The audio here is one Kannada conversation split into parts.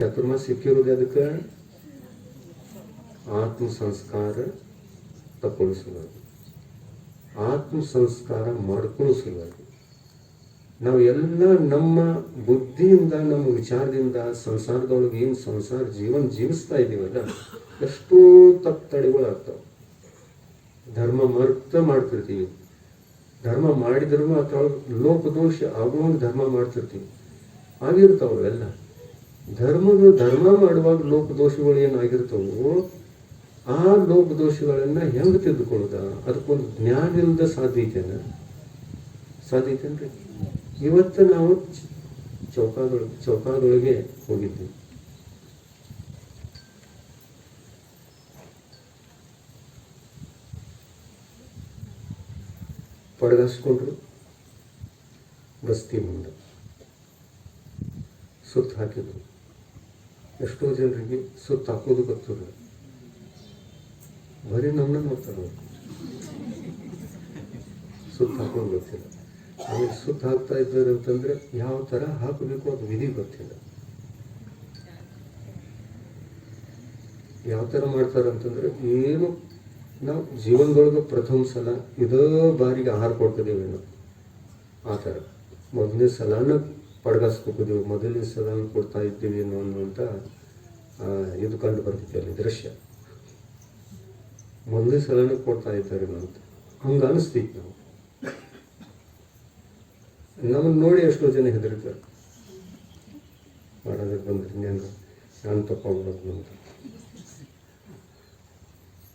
ಚಾತುರ್ಮಾಸ ಸಿಕ್ಕಿರೋದು ಅದಕ್ಕೆ ಆತ್ಮ ಸಂಸ್ಕಾರ ತಕೊಳ್ಳೋ ಸಲುವಾಗಿ, ಆತ್ಮ ಸಂಸ್ಕಾರ ಮಾಡ್ಕೊಳ್ಳೋ ಸಲುವಾಗಿ ನಾವು ಎಲ್ಲ ನಮ್ಮ ಬುದ್ಧಿಯಿಂದ ನಮ್ಮ ವಿಚಾರದಿಂದ ಸಂಸಾರದೊಳಗೆ ಏನು ಸಂಸಾರ ಜೀವನ ಜೀವಿಸ್ತಾ ಇದ್ದೀವಲ್ಲ ಎಷ್ಟೋ ತಪ್ಪು ತಡೆಗಳಾಗ್ತಾವೆ. ಧರ್ಮ ಮಾಡ್ತಿರ್ತೀವಿ, ಧರ್ಮ ಮಾಡಿದ್ರೂ ಅಥವಾ ಲೋಪದೋಷ ಆಗುವಂಗೆ ಧರ್ಮ ಮಾಡ್ತಿರ್ತೀವಿ, ಆಗಿರ್ತಾವೆಲ್ಲ. ಧರ್ಮ ಮಾಡುವಾಗ ಲೋಪದೋಷಗಳು ಏನಾಗಿರ್ತಾವೋ ಆ ಲೋಪದೋಷಗಳನ್ನು ಹೆಂಗೆ ತಿದ್ದುಕೊಳ್ಳೋದ? ಅದಕ್ಕೊಂದು ಜ್ಞಾನ ಇಲ್ಲದ ಸಾಧ್ಯತೆನ್ರಿ. ಇವತ್ತು ನಾವು ಚೌಕಾದೊಳಗೆ ಹೋಗಿದ್ವಿ. ಪಡಗಿಸ್ಕೊಂಡ್ರು, ಬಸ್ತಿ ಮುಂದೆ ಸುತ್ತ ಹಾಕಿದ್ರು. ಎಷ್ಟೋ ಜನರಿಗೆ ಸುತ್ತ ಹಾಕೋದು ಗೊತ್ತಿಲ್ಲ, ಬರೀ ನಮ್ಮನ್ನ ನೋಡ್ತಾರೆ, ಸುತ್ತ ಹಾಕೋದು ಗೊತ್ತಿಲ್ಲ. ಆಮೇಲೆ ಸುತ್ತ ಹಾಕ್ತಾ ಇದ್ದಾರೆ ಅಂತಂದ್ರೆ ಯಾವ ಥರ ಹಾಕಬೇಕು ಅದು ವಿಧಿ ಗೊತ್ತಿಲ್ಲ. ಯಾವ ಥರ ಮಾಡ್ತಾರಂತಂದ್ರೆ ಏನು ನಾವು ಜೀವನದೊಳಗೆ ಪ್ರಥಮ ಸಲ ಇದೇ ಬಾರಿಗೆ ಆಹಾರ ಕೊಡ್ತಿದ್ದೀವೇನೋ ಆ ಥರ. ಮೊದಲನೇ ಸಲನ ಪಡ್ಗಾಸ್ಕೊತಿದ್ದೀವಿ, ಮೊದಲನೇ ಸಲನ ಕೊಡ್ತಾ ಇದ್ದೀವಿ ಅನ್ನುವಂಥ ಇದು ಕಂಡು ಬರ್ತಿತ್ತು ಅಲ್ಲಿ ದೃಶ್ಯ. ಮೊದಲನೇ ಸಲನ ಕೊಡ್ತಾ ಇದ್ದಾರೆ ಅಂತ ಹಂಗೆ ಅನಿಸ್ತಿತ್ತು. ನಾವು ನಮ್ಮನ್ನು ನೋಡಿ ಎಷ್ಟೋ ಜನ ಹೆದರ್ತಾರೆ, ಮಾಡೋದಕ್ಕೆ ಬಂದ್ರೆ ನಾನು ತಪ್ಪಾಗ್ಬೇಕು ಅಂತ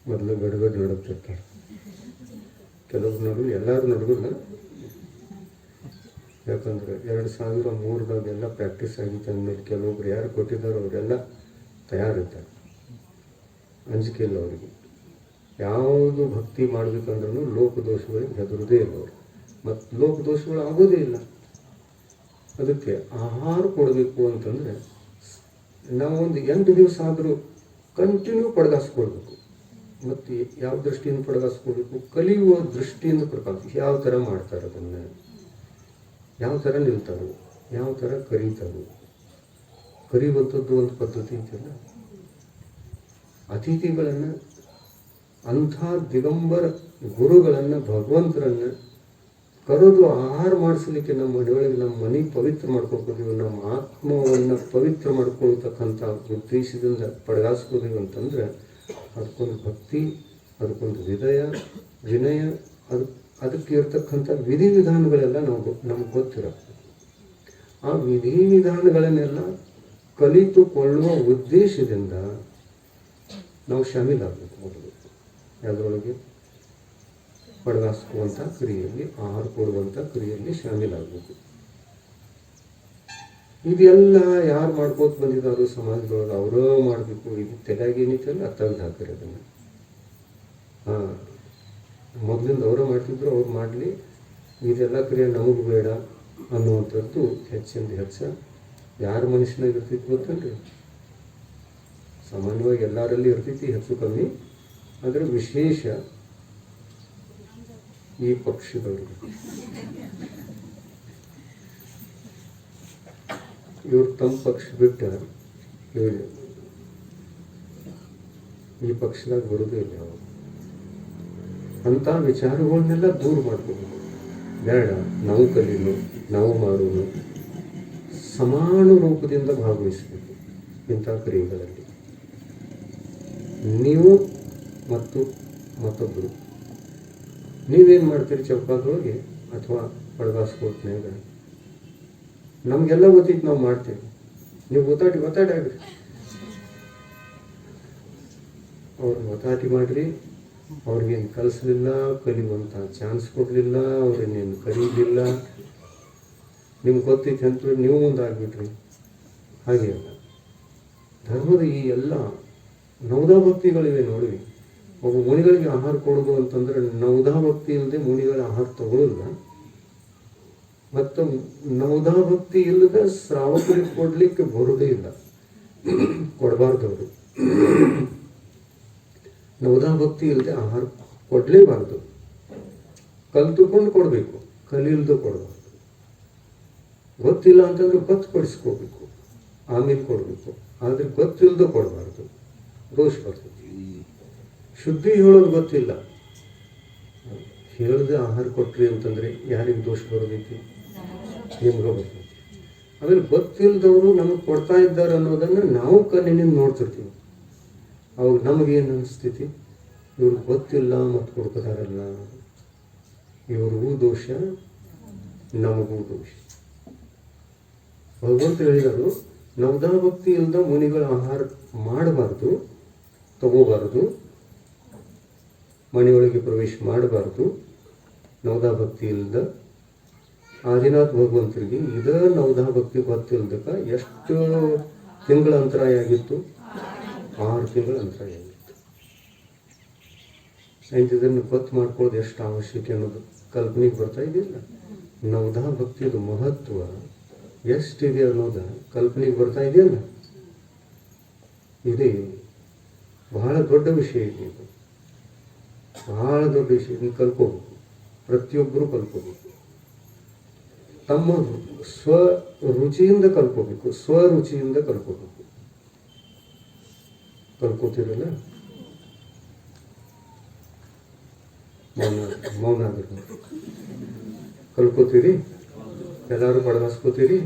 ಮೊದಲು ಗಡ್ಗಡ್ ನಡುತ್ತಿರ್ತಾರೆ. ಕೆಲವ್ರು ನಡುವೆ, ಎಲ್ಲರೂ ನಡುವಿಲ್ಲ. ಯಾಕಂದರೆ 2003 ಪ್ರಾಕ್ಟೀಸ್ ಆಗಿತ್ತು ಅಂದಮೇಲೆ ಕೆಲವೊಬ್ರು ಯಾರು ಕೊಟ್ಟಿದ್ದಾರೋ ಅವರೆಲ್ಲ ತಯಾರಿರ್ತಾರೆ. ಅಂಜಿಕೆ ಇಲ್ಲ ಅವರಿಗೆ. ಯಾವುದು ಭಕ್ತಿ ಮಾಡಬೇಕಂದ್ರೂ ಲೋಪದೋಷಗಳಿಗೆ ಹೆದರುದೇ ಇಲ್ಲ ಅವರು, ಮತ್ತು ಲೋಪದೋಷಗಳು ಆಗೋದೇ ಇಲ್ಲ. ಅದಕ್ಕೆ ಆಹಾರ ಕೊಡಬೇಕು ಅಂತಂದರೆ ನಾವು ಒಂದು 8 ದಿವಸ ಆದರೂ ಕಂಟಿನ್ಯೂ ಪಡ್ಗಾಸ್ಕೊಳ್ಬೇಕು. ಮತ್ತು ಯಾವ ದೃಷ್ಟಿಯಿಂದ ಪಡ್ಗಾಸ್ಕೊಳ್ಬೇಕು? ಕಲಿಯುವ ದೃಷ್ಟಿಯಿಂದ ಪಡ್ಗಾಸ್. ಯಾವ ಥರ ಮಾಡ್ತಾರೆ ಅದನ್ನು, ಯಾವ ಥರ ನಿಲ್ತಾರೆ, ಯಾವ ಥರ ಕರೀತಾರೆ. ಕರೀವಂಥದ್ದು ಒಂದು ಪದ್ಧತಿ ಇದೆಯಲ್ಲ. ಅತಿಥಿಗಳನ್ನು, ಅಂಥ ದಿಗಂಬರ ಗುರುಗಳನ್ನು, ಭಗವಂತರನ್ನು ಕರೆದು ಆಹಾರ ಮಾಡಿಸ್ಲಿಕ್ಕೆ ನಮ್ಮ ಮನೆಯೊಳಗೆ ನಮ್ಮ ಮನೆ ಪವಿತ್ರ ಮಾಡ್ಕೊಳ್ತೀವಿ, ನಮ್ಮ ಆತ್ಮವನ್ನು ಪವಿತ್ರ ಮಾಡ್ಕೊಳ್ತಕ್ಕಂಥ ಉದ್ದೇಶದಿಂದ ಪಡಗಾಸ್ಕೋದೀವಿ ಅಂತಂದರೆ ಅದಕ್ಕೊಂದು ಭಕ್ತಿ, ಅದಕ್ಕೊಂದು ವಿನಯ, ಅದಕ್ಕೆ ಇರ್ತಕ್ಕಂಥ ವಿಧಿವಿಧಾನಗಳೆಲ್ಲ ನಮಗೆ ಗೊತ್ತಿರುತ್ತೆ. ಆ ವಿಧಿವಿಧಾನಗಳನ್ನೆಲ್ಲ ಕಲಿತುಕೊಳ್ಳುವ ಉದ್ದೇಶದಿಂದ ನಾವು ಶಾಮೀಲಾಗಬೇಕು. ಮೊದಲು ಯಾವುದ್ರೊಳಗೆ? ಪಡಗಾಸ್ಕುವಂಥ ಕ್ರಿಯೆಯಲ್ಲಿ, ಆಹಾರ ಕೊಡುವಂಥ ಕ್ರಿಯೆಯಲ್ಲಿ ಶಾಮೀಲಾಗಬೇಕು. ಇದೆಲ್ಲ ಯಾರು ಮಾಡ್ಕೋತ ಬಂದಿದ್ದಾರೋ ಸಮಾಜದೊಳಗೆ ಅವರೇ ಮಾಡಬೇಕು. ಇದು ತೆಗೆಗೇನಿತ್ತಲ್ಲ ತೆಗೆದು ಹಾಕಿರಿ ಅದನ್ನು. ಮೊದಲಿಂದ ಅವರೇ ಮಾಡ್ತಿದ್ರು, ಅವ್ರು ಮಾಡಲಿ, ಇದೆಲ್ಲ ಕ್ರಿಯೆ ನಮಗೆ ಬೇಡ ಅನ್ನುವಂಥದ್ದು ಹೆಚ್ಚಿಂದ ಹೆಚ್ಚು ಯಾರ ಮನುಷ್ಯನಾಗ ಇರ್ತೈತಿ ಗೊತ್ತಲ್ರಿ? ಸಾಮಾನ್ಯವಾಗಿ ಎಲ್ಲರಲ್ಲಿ ಇರ್ತೈತಿ, ಹೆಚ್ಚು ಕಮ್ಮಿ. ಅದರ ವಿಶೇಷ ಈ ಪಕ್ಷದವ್ರಿಗೆ. ಇವ್ರು ತಮ್ಮ ಪಕ್ಷ ಬಿಟ್ಟ ಇವರು ಈ ಪಕ್ಷದಾಗ ಬರೋದೇ ಇಲ್ಲ. ಅವರು ಅಂಥ ವಿಚಾರಗಳನ್ನೆಲ್ಲ ದೂರ ಮಾಡ್ಕೋಬೇಕು. ಬೇಡ, ನಾವು ಕಲೀನು, ನಾವು ಮಾಡೋನು, ಸಮಾನ ರೂಪದಿಂದ ಭಾಗವಹಿಸಬೇಕು ಇಂಥ ಕ್ರಿಯೆಗಳಲ್ಲಿ. ನೀವು ಮತ್ತು ಮತ್ತೊಬ್ಬರು ನೀವೇನು ಮಾಡ್ತೀರಿ ಚೌಕಾದೊಳಗೆ ಅಥವಾ ಪಡಗಾಸ್ಕೋಟ್ನಾಗ? ನಮಗೆಲ್ಲ ಗೊತ್ತಿತ್ತು, ನಾವು ಮಾಡ್ತೇವೆ. ನೀವು ಒತ್ತಾಟಿ ಆಗ್ರಿ, ಅವ್ರನ್ನ ಒತ್ತಾಟಿ ಮಾಡಿರಿ. ಅವ್ರಿಗೇನು ಕಲಿಸ್ಲಿಲ್ಲ, ಕಲಿಯುವಂಥ ಚಾನ್ಸ್ ಕೊಡಲಿಲ್ಲ, ಅವ್ರನ್ನೇನು ಕರೀಲಿಲ್ಲ. ನಿಮ್ಗೆ ಗೊತ್ತೈತೆ ಅಂತೇಳಿ ನೀವು ಮುಂದಾಗ್ಬಿಟ್ರಿ. ಹಾಗೆ ಅಲ್ಲ. ಧರ್ಮದ ಈ ಎಲ್ಲ ನವದಾ ಭಕ್ತಿಗಳಿವೆ ನೋಡಿ. ಒಬ್ಬ ಮುನಿಗಳಿಗೆ ಆಹಾರ ಕೊಡೋದು ಅಂತಂದ್ರೆ ನವದಾ ಭಕ್ತಿ ಇಲ್ಲದೆ ಮುನಿಗಳ ಆಹಾರ ತಗೊಳ್ಳಲ್ಲ. ಮತ್ತು ನವದಾ ಭಕ್ತಿ ಇಲ್ಲದೆ ಶ್ರಾವಕರಿಗೆ ಕೊಡಲಿಕ್ಕೆ ಬರೋದೇ ಇಲ್ಲ, ಕೊಡಬಾರ್ದವರು. ನವದಾ ಭಕ್ತಿ ಇಲ್ಲದೆ ಆಹಾರ ಕೊಡಲೇಬಾರ್ದು. ಕಲ್ತುಕೊಂಡು ಕೊಡಬೇಕು, ಕಲಿಲ್ದು ಕೊಡಬಾರ್ದು. ಗೊತ್ತಿಲ್ಲ ಅಂತಂದ್ರೆ ಗೊತ್ತುಪಡಿಸ್ಕೋಬೇಕು, ಆಮೇಲೆ ಕೊಡಬೇಕು. ಆದರೆ ಗೊತ್ತಿಲ್ಲದೆ ಕೊಡಬಾರ್ದು, ದೋಷ ಬರ್ತದೆ. ಶುದ್ಧಿ ಹೇಳೋದು ಗೊತ್ತಿಲ್ಲ, ಹೇಳದೆ ಆಹಾರ ಕೊಟ್ರಿ ಅಂತಂದರೆ ಯಾರಿಗೆ ದೋಷ ಬರೋದೈತಿ? ನಿಮ್ಗೆ ಬರ್ತೈತಿ. ಆಮೇಲೆ ಗೊತ್ತಿಲ್ಲದವರು ನಮಗೆ ಕೊಡ್ತಾ ಇದ್ದಾರೆ ಅನ್ನೋದನ್ನು ನಾವು ಕಣ್ಣಿನಿಂದ ನೋಡ್ತಿರ್ತೀವಿ. ಅವಾಗ ನಮಗೇನು ಅನಿಸ್ತೈತಿ? ಇವ್ರಿಗೆ ಗೊತ್ತಿಲ್ಲ ಮತ್ತು ಕೊಡ್ತಾರಲ್ಲ, ಇವ್ರಿಗೂ ದೋಷ, ನಮಗೂ ದೋಷ. ಭಗವಂತ ಹೇಳಿದರು, ನವದಾ ಭಕ್ತಿ ಇಲ್ಲದ ಮುನಿಗಳ ಆಹಾರ ಮಾಡಬಾರ್ದು, ತಗೋಬಾರ್ದು, ಮನೆಯೊಳಗೆ ಪ್ರವೇಶ ಮಾಡಬಾರ್ದು. ನವದಾ ಭಕ್ತಿ ಇಲ್ಲದ ಆದಿನಾಥ್ ಭಗವಂತರಿಗೆ ಇದ ನವದಾ ಭಕ್ತಿ ಗೊತ್ತಿಲ್ದಕ್ಕ ಎಷ್ಟು ತಿಂಗಳ ಅಂತರಾಯ ಆಗಿತ್ತು? 6 ತಿಂಗಳ ಅಂತರಾಯ ಆಗಿತ್ತು. ಇದನ್ನು ಗೊತ್ತು ಮಾಡ್ಕೊಳ್ಳೋದು ಎಷ್ಟು ಅವಶ್ಯಕ ಅನ್ನೋದು ಕಲ್ಪನೆಗೆ ಬರ್ತಾ ಇದೆಯಲ್ಲ. ನವದಾ ಭಕ್ತಿಯದು ಮಹತ್ವ ಎಷ್ಟಿದೆ ಅನ್ನೋದು ಕಲ್ಪನೆಗೆ ಬರ್ತಾ ಇದೆಯಲ್ಲ. ಇದೇ ಬಹಳ ದೊಡ್ಡ ವಿಷಯ ಇದೆ. ಇದು ಬಹಳ ದೊಡ್ಡ ವಿಷಯ. ಇದನ್ನು ಕಲ್ಕೋಬೇಕು, ಪ್ರತಿಯೊಬ್ಬರೂ ಕಲ್ಕೋಬೇಕು. ತಮ್ಮ ಸ್ವರುಚಿಯಿಂದ ಕಲ್ಕೋಬೇಕು, ಸ್ವರುಚಿಯಿಂದ ಕಲ್ಕೋಬೇಕು. ಕಲ್ಕೋತಿರಲ್ಲ, ಮೌನ ಆಗಿರ್ಬೇಕು. ಕಲ್ಕೋತೀರಿ, ಎಲ್ಲರೂ ಬಡಗಾಸ್ಕೋತೀರಿ,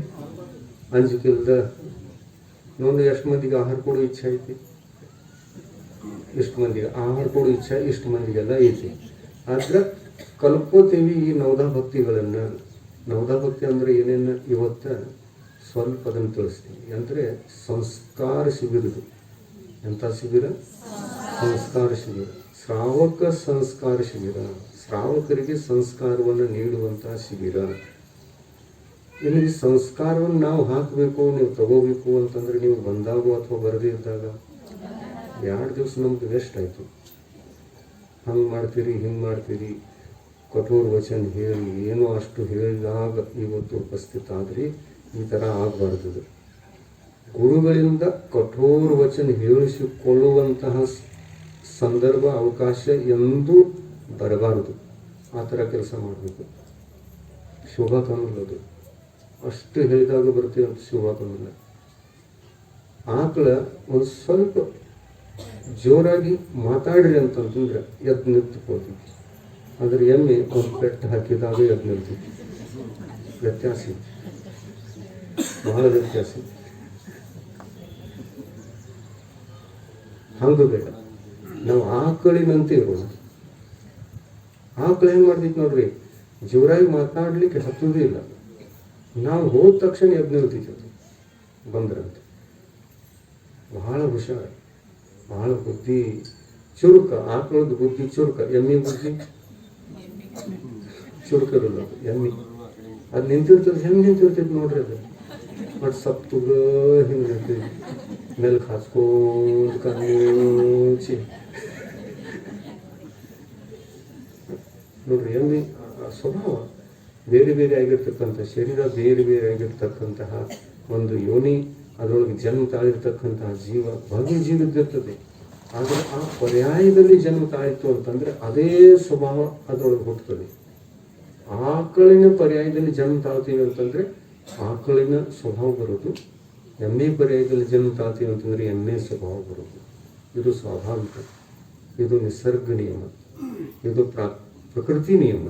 ಅಂಜಿಕಿಲ್ದ. ನೋಡಿ ಎಷ್ಟು ಮಂದಿಗೆ ಆಹಾರ ಕೊಡೋ ಇಚ್ಛೆ ಐತಿ, ಇಷ್ಟು ಮಂದಿಗೆ ಆಹಾರ ಕೊಡೋ ಇಚ್ಛೆ ಇಷ್ಟು ಮಂದಿಗೆಲ್ಲ ಐತಿ. ಆದ್ರೆ ಕಲ್ಕೋತೀವಿ ಈ ನವದಾ ಭಕ್ತಿಗಳನ್ನು. ನವದಾ ಭಕ್ತಿ ಅಂದರೆ ಏನೇನು ಇವತ್ತು ಸ್ವಲ್ಪ ಅದನ್ನು ತಿಳಿಸ್ತೀವಿ. ಅಂದರೆ ಸಂಸ್ಕಾರ ಶಿಬಿರದು. ಎಂಥ ಶಿಬಿರ? ಸಂಸ್ಕಾರ ಶಿಬಿರ. ಶ್ರಾವಕ ಸಂಸ್ಕಾರ ಶಿಬಿರ. ಶ್ರಾವಕರಿಗೆ ಸಂಸ್ಕಾರವನ್ನು ನೀಡುವಂಥ ಶಿಬಿರ. ಇಲ್ಲಿ ಸಂಸ್ಕಾರವನ್ನು ನಾವು ಹಾಕಬೇಕು, ನೀವು ತಗೋಬೇಕು ಅಂತಂದರೆ ನೀವು ಬಂದಾಗ ಅಥವಾ ಬರದೇ ಇದ್ದಾಗ 2 ದಿವಸ ನಮ್ದು ವೇಸ್ಟ್ ಆಯಿತು. ಹಂಗೆ ಮಾಡ್ತೀರಿ, ಹಿಂಗೆ ಮಾಡ್ತೀರಿ, ಕಠೋರ ವಚನ ಹೇಳಿ ಏನೋ ಅಷ್ಟು ಹೇಳಿದಾಗ ಇವತ್ತು ಉಪಸ್ಥಿತ ಆದರೆ ಈ ಥರ ಆಗಬಾರ್ದು. ಗುರುಗಳಿಂದ ಕಠೋರ ವಚನ ಹೇಳಿಸಿಕೊಳ್ಳುವಂತಹ ಸಂದರ್ಭ ಅವಕಾಶ ಎಂದೂ ಬರಬಾರದು. ಆ ಥರ ಕೆಲಸ ಮಾಡಬೇಕು. ಶೋಭಾ ಕಾಣುವುದು ಅಷ್ಟು ಹೇಳಿದಾಗ ಬರ್ತೀವಿ ಅಂತ ಶೋಭಾ ಕಾಣುಲ್ಲ. ಆಕಳ ಒಂದು ಸ್ವಲ್ಪ ಜೋರಾಗಿ ಮಾತಾಡ್ರಿ ಅಂತಂತಂದ್ರೆ ಎದ್ದು ನಿಂತುಕೊಳ್ತೀವಿ. ಆದರೆ ಎಮ್ಮೆ ಒಂದು ಪೆಟ್ಟು ಹಾಕಿದಾಗ ಎದ್ದು ನಿಲ್ತೀವಿ. ವ್ಯತ್ಯಾಸ, ಬಹಳ ವ್ಯತ್ಯಾಸ. ಹಂಗೆ ಬೇಡ, ನಾವು ಆಕಳಿನಂತೆ ಇರೋಣ. ಆಕಳು ಹೆಂಗೆ ಮಾಡ್ತೈತಿ ನೋಡ್ರಿ, ಜೋರಾಗಿ ಮಾತಾಡ್ಲಿಕ್ಕೆ ಹತ್ತೋದೇ ಇಲ್ಲ. ನಾವು ಹೋದ ತಕ್ಷಣ ಎದ್ದು ನಿಲ್ತೈತಿ ಬಂದ್ರಂತೆ. ಬಹಳ ಹುಷಾರ, ಬಹಳ ಬುದ್ಧಿ ಚುರುಕ. ಆಕಳದ ಬುದ್ಧಿ ಚುರುಕ, ಎಮ್ಮೆ ಬುದ್ಧಿ ಚುರುಕರಲ್ಲ. ಎಮ್ಮೆ ಅದು ನಿಂತಿರ್ತದೆ, ಹೆಂಗೆ ನಿಂತಿರ್ತೈತಿ ನೋಡ್ರಿ. ಅದು ಬಟ್ ಸಪ್ತುಗ ಹಿಂಗೆ ನಿಂತೈತಿ, ಮೆಲ್ಕ್ ಹಾಸ್ಕೊಂಡು ಕಣ್ಣಿ ನೋಡ್ರಿ. ಎಮ್ಮೆ ಸ್ವಭಾವ ಬೇರೆ ಬೇರೆ ಆಗಿರ್ತಕ್ಕಂಥ ಶರೀರ, ಬೇರೆ ಬೇರೆ ಆಗಿರ್ತಕ್ಕಂತಹ ಒಂದು ಯೋನಿ, ಅದರೊಳಗೆ ಜನ್ಮ ತಾಳಿರ್ತಕ್ಕಂತಹ ಜೀವ ಭವ್ಯ ಜೀವಿದ್ದಿರ್ತದೆ. ಆದರೆ ಆ ಪರ್ಯಾಯದಲ್ಲಿ ಜನ್ಮ ತಾಳಿತ್ತು ಅಂತಂದರೆ ಅದೇ ಸ್ವಭಾವ ಅದರೊಳಗೆ ಹುಟ್ಟುತ್ತದೆ. ಆಕಳಿನ ಪರ್ಯಾಯದಲ್ಲಿ ಜನ್ಮ ತಾಳ್ತೀವಿ ಅಂತಂದರೆ ಆಕಳಿನ ಸ್ವಭಾವ ಬರೋದು. ಎಮ್ಮೆ ಪರ್ಯಾಯದಲ್ಲಿ ಜನ್ಮ ತಾಳ್ತೀವಿ ಅಂತಂದರೆ ಎಮ್ಮೆ ಸ್ವಭಾವ ಬರೋದು. ಇದು ಸ್ವಾಭಾವಿಕ, ಇದು ನಿಸರ್ಗ ನಿಯಮ, ಇದು ಪ್ರಕೃತಿ ನಿಯಮ.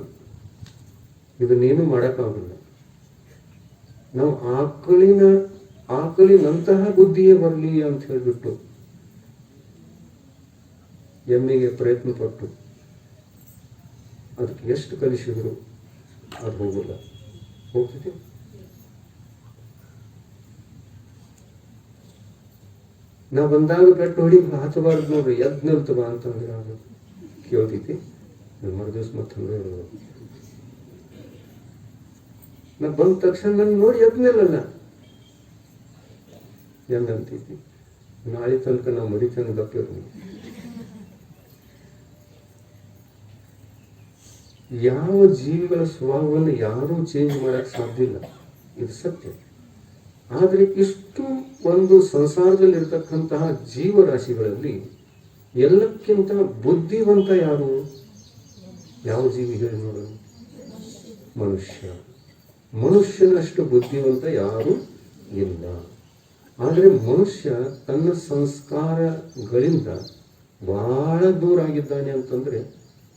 ಇದನ್ನೇನು ಮಾಡೋಕ್ಕಾಗಲ್ಲ. ನಾವು ಆಕಳಿನಂತಹ ಬುದ್ಧಿಯೇ ಬರಲಿ ಅಂತ ಹೇಳಿಬಿಟ್ಟು ಎಮ್ಮೆಗೆ ಪ್ರಯತ್ನ ಪಟ್ಟು ಅದಕ್ಕೆ ಎಷ್ಟು ಕಲಿಸಿದ್ರು ಅದು ಹೋಗಲ್ಲ, ಹೋಗ್ತಿದೆ. ನಾ ಬಂದಾಗ ಪೆಟ್ಟು ಹೊಡಿ ಹಚ್ಚಬಾರ್ದು ನೋಡ್ರಿ, ಎದ್ದು ನಿಲ್ತವ ಅಂತಂದ್ರೆ ಅದು ಕೇಳ್ತೈತಿ. ಮರುದಿವ್ಸ ಮತ್ತೆ ನಾ ಬಂದ ತಕ್ಷಣ ನನ್ನ ನೋಡಿ ಎದ್ದು ನಿಲ್ಲಲ್ಲ ಹೆಂಗಂತೈತಿ. ನಾಳೆ ತನಕ ನಾವು ಮರಿತನ ಗಪ್ಪಿರ್ಲಿ. ಯಾವ ಜೀವಿಗಳ ಸ್ವಭಾವವನ್ನು ಯಾರೂ ಚೇಂಜ್ ಮಾಡಕ್ಕೆ ಸಾಧ್ಯ ಇಲ್ಲ, ಇದು ಸತ್ಯ. ಆದರೆ ಇಷ್ಟು ಒಂದು ಸಂಸಾರದಲ್ಲಿರ್ತಕ್ಕಂತಹ ಜೀವರಾಶಿಗಳಲ್ಲಿ ಎಲ್ಲಕ್ಕಿಂತ ಬುದ್ಧಿವಂತ ಯಾರು? ಯಾವ ಜೀವಿ ಹೇಳಿ ನೋಡೋಣ? ಮನುಷ್ಯ. ಮನುಷ್ಯನಷ್ಟು ಬುದ್ಧಿವಂತ ಯಾರೂ ಇಲ್ಲ. ಆದರೆ ಮನುಷ್ಯ ತನ್ನ ಸಂಸ್ಕಾರಗಳಿಂದ ಬಹಳ ದೂರ ಆಗಿದ್ದಾನೆ ಅಂತಂದರೆ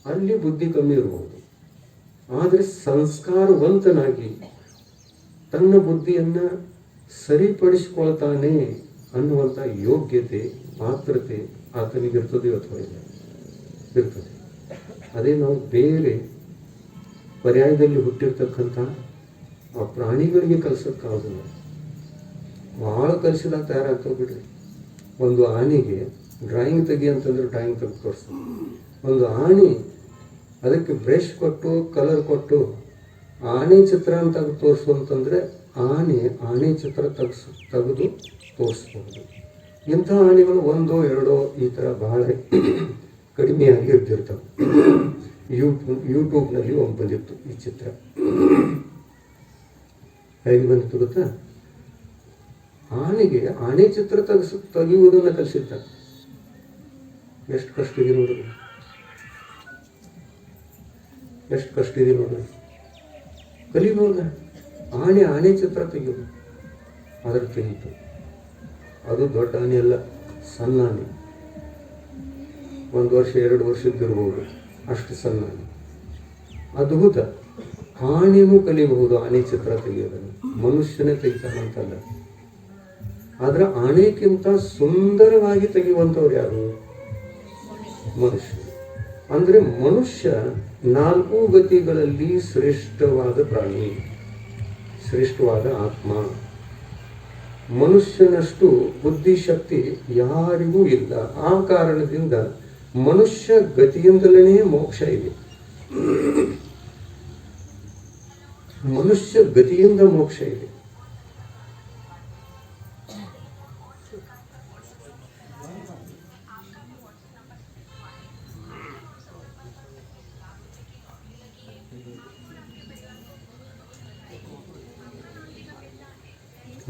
ಅಲ್ಲಿ ಬುದ್ಧಿ ಕಮ್ಮಿ ಇರಬಹುದು. ಆದರೆ ಸಂಸ್ಕಾರವಂತನಾಗಿ ತನ್ನ ಬುದ್ಧಿಯನ್ನು ಸರಿಪಡಿಸಿಕೊಳ್ತಾನೆ ಅನ್ನುವಂಥ ಯೋಗ್ಯತೆ, ಪಾತ್ರತೆ ಆತನಿಗಿರ್ತದೆ ಅಥವಾ ಇಲ್ಲ? ಇರ್ತದೆ. ಅದೇ ನಾವು ಬೇರೆ ಪರ್ಯಾಯದಲ್ಲಿ ಹುಟ್ಟಿರ್ತಕ್ಕಂಥ ಆ ಪ್ರಾಣಿಗಳಿಗೆ ಕಲಿಸೋಕ್ಕಾಗಲ್ಲ. ಭಾಳ ಕಲಿಸಿದಾಗ ತಯಾರಾಗ್ತವೆ ಬಿಡ್ರಿ. ಒಂದು ಆನೆಗೆ ಡ್ರಾಯಿಂಗ್ ತೆಗಿ ಅಂತಂದ್ರೆ ಡ್ರಾಯಿಂಗ್ ತೆಗೆದು ತೋರಿಸ್ತಾರೆ. ಒಂದು ಆನೆ ಅದಕ್ಕೆ ಬ್ರಷ್ ಕೊಟ್ಟು ಕಲರ್ ಕೊಟ್ಟು ಆನೆ ಚಿತ್ರ ಅಂತ ತೋರಿಸು ಅಂತಂದರೆ ಆನೆ ಚಿತ್ರ ತೆಗೆದು ತೋರಿಸ್ಬೋದು. ಇಂಥ ಆನೆಗಳು ಒಂದೋ ಎರಡೋ ಈ ಥರ ಬಹಳ ಕಡಿಮೆಯಾಗಿ ಇರ್ತಿರ್ತವೆ. ಯೂಟ್ಯೂಬ್ನಲ್ಲಿ ಒಂದು ಬಂದಿತ್ತು ಈ ಚಿತ್ರ. ಹೇಗೆ ಬಂದಿತ್ತು ಗೊತ್ತಾ? ಆನೆಗೆ ಆನೆ ಚಿತ್ರ ತೆಗೆಯುವುದನ್ನು ಕಲಿಸಿದ್ದ. ಎಷ್ಟು ಕಷ್ಟ ಇದೆ ನೋಡ್ರಿ, ಎಷ್ಟು ಕಷ್ಟ ಇದೆ ನೋಡ್ರಿ. ಕಲಿಬೋದ ಆನೆ ಚಿತ್ರ ತೆಗೆಯೋದು. ಅದ್ರ ತೆಗೀತು. ಅದು ದೊಡ್ಡ ಆನೆ ಅಲ್ಲ, ಸಣ್ಣ ಆನೆ. 1 ವರ್ಷ 2 ವರ್ಷದ್ದಿರ್ಬೋದು, ಅಷ್ಟು ಸಣ್ಣ ಆನೆ. ಅದ್ಭುತ. ಆನೆನೂ ಕಲಿಬಹುದು ಆನೆ ಚಿತ್ರ ತೆಗೆಯೋದನ್ನು. ಮನುಷ್ಯನೇ ತೆಗಿತಾನಂತಲ್ಲ. ಆದ್ರೆ ಆನೆಗಿಂತ ಸುಂದರವಾಗಿ ತೆಗೆಯುವಂಥವ್ರು ಯಾರು? ಮನುಷ್ಯ. ಅಂದ್ರೆ ಮನುಷ್ಯ 4 ಗತಿಗಳಲ್ಲಿ ಶ್ರೇಷ್ಠವಾದ ಪ್ರಾಣಿ, ಶ್ರೇಷ್ಠವಾದ ಆತ್ಮ. ಮನುಷ್ಯನಷ್ಟು ಬುದ್ಧಿಶಕ್ತಿ ಯಾರಿಗೂ ಇಲ್ಲ. ಆ ಕಾರಣದಿಂದ ಮನುಷ್ಯ ಗತಿಯಿಂದಲೇ ಮೋಕ್ಷ ಇದೆ. ಮನುಷ್ಯ ಗತಿಯಿಂದ ಮೋಕ್ಷ ಇದೆ.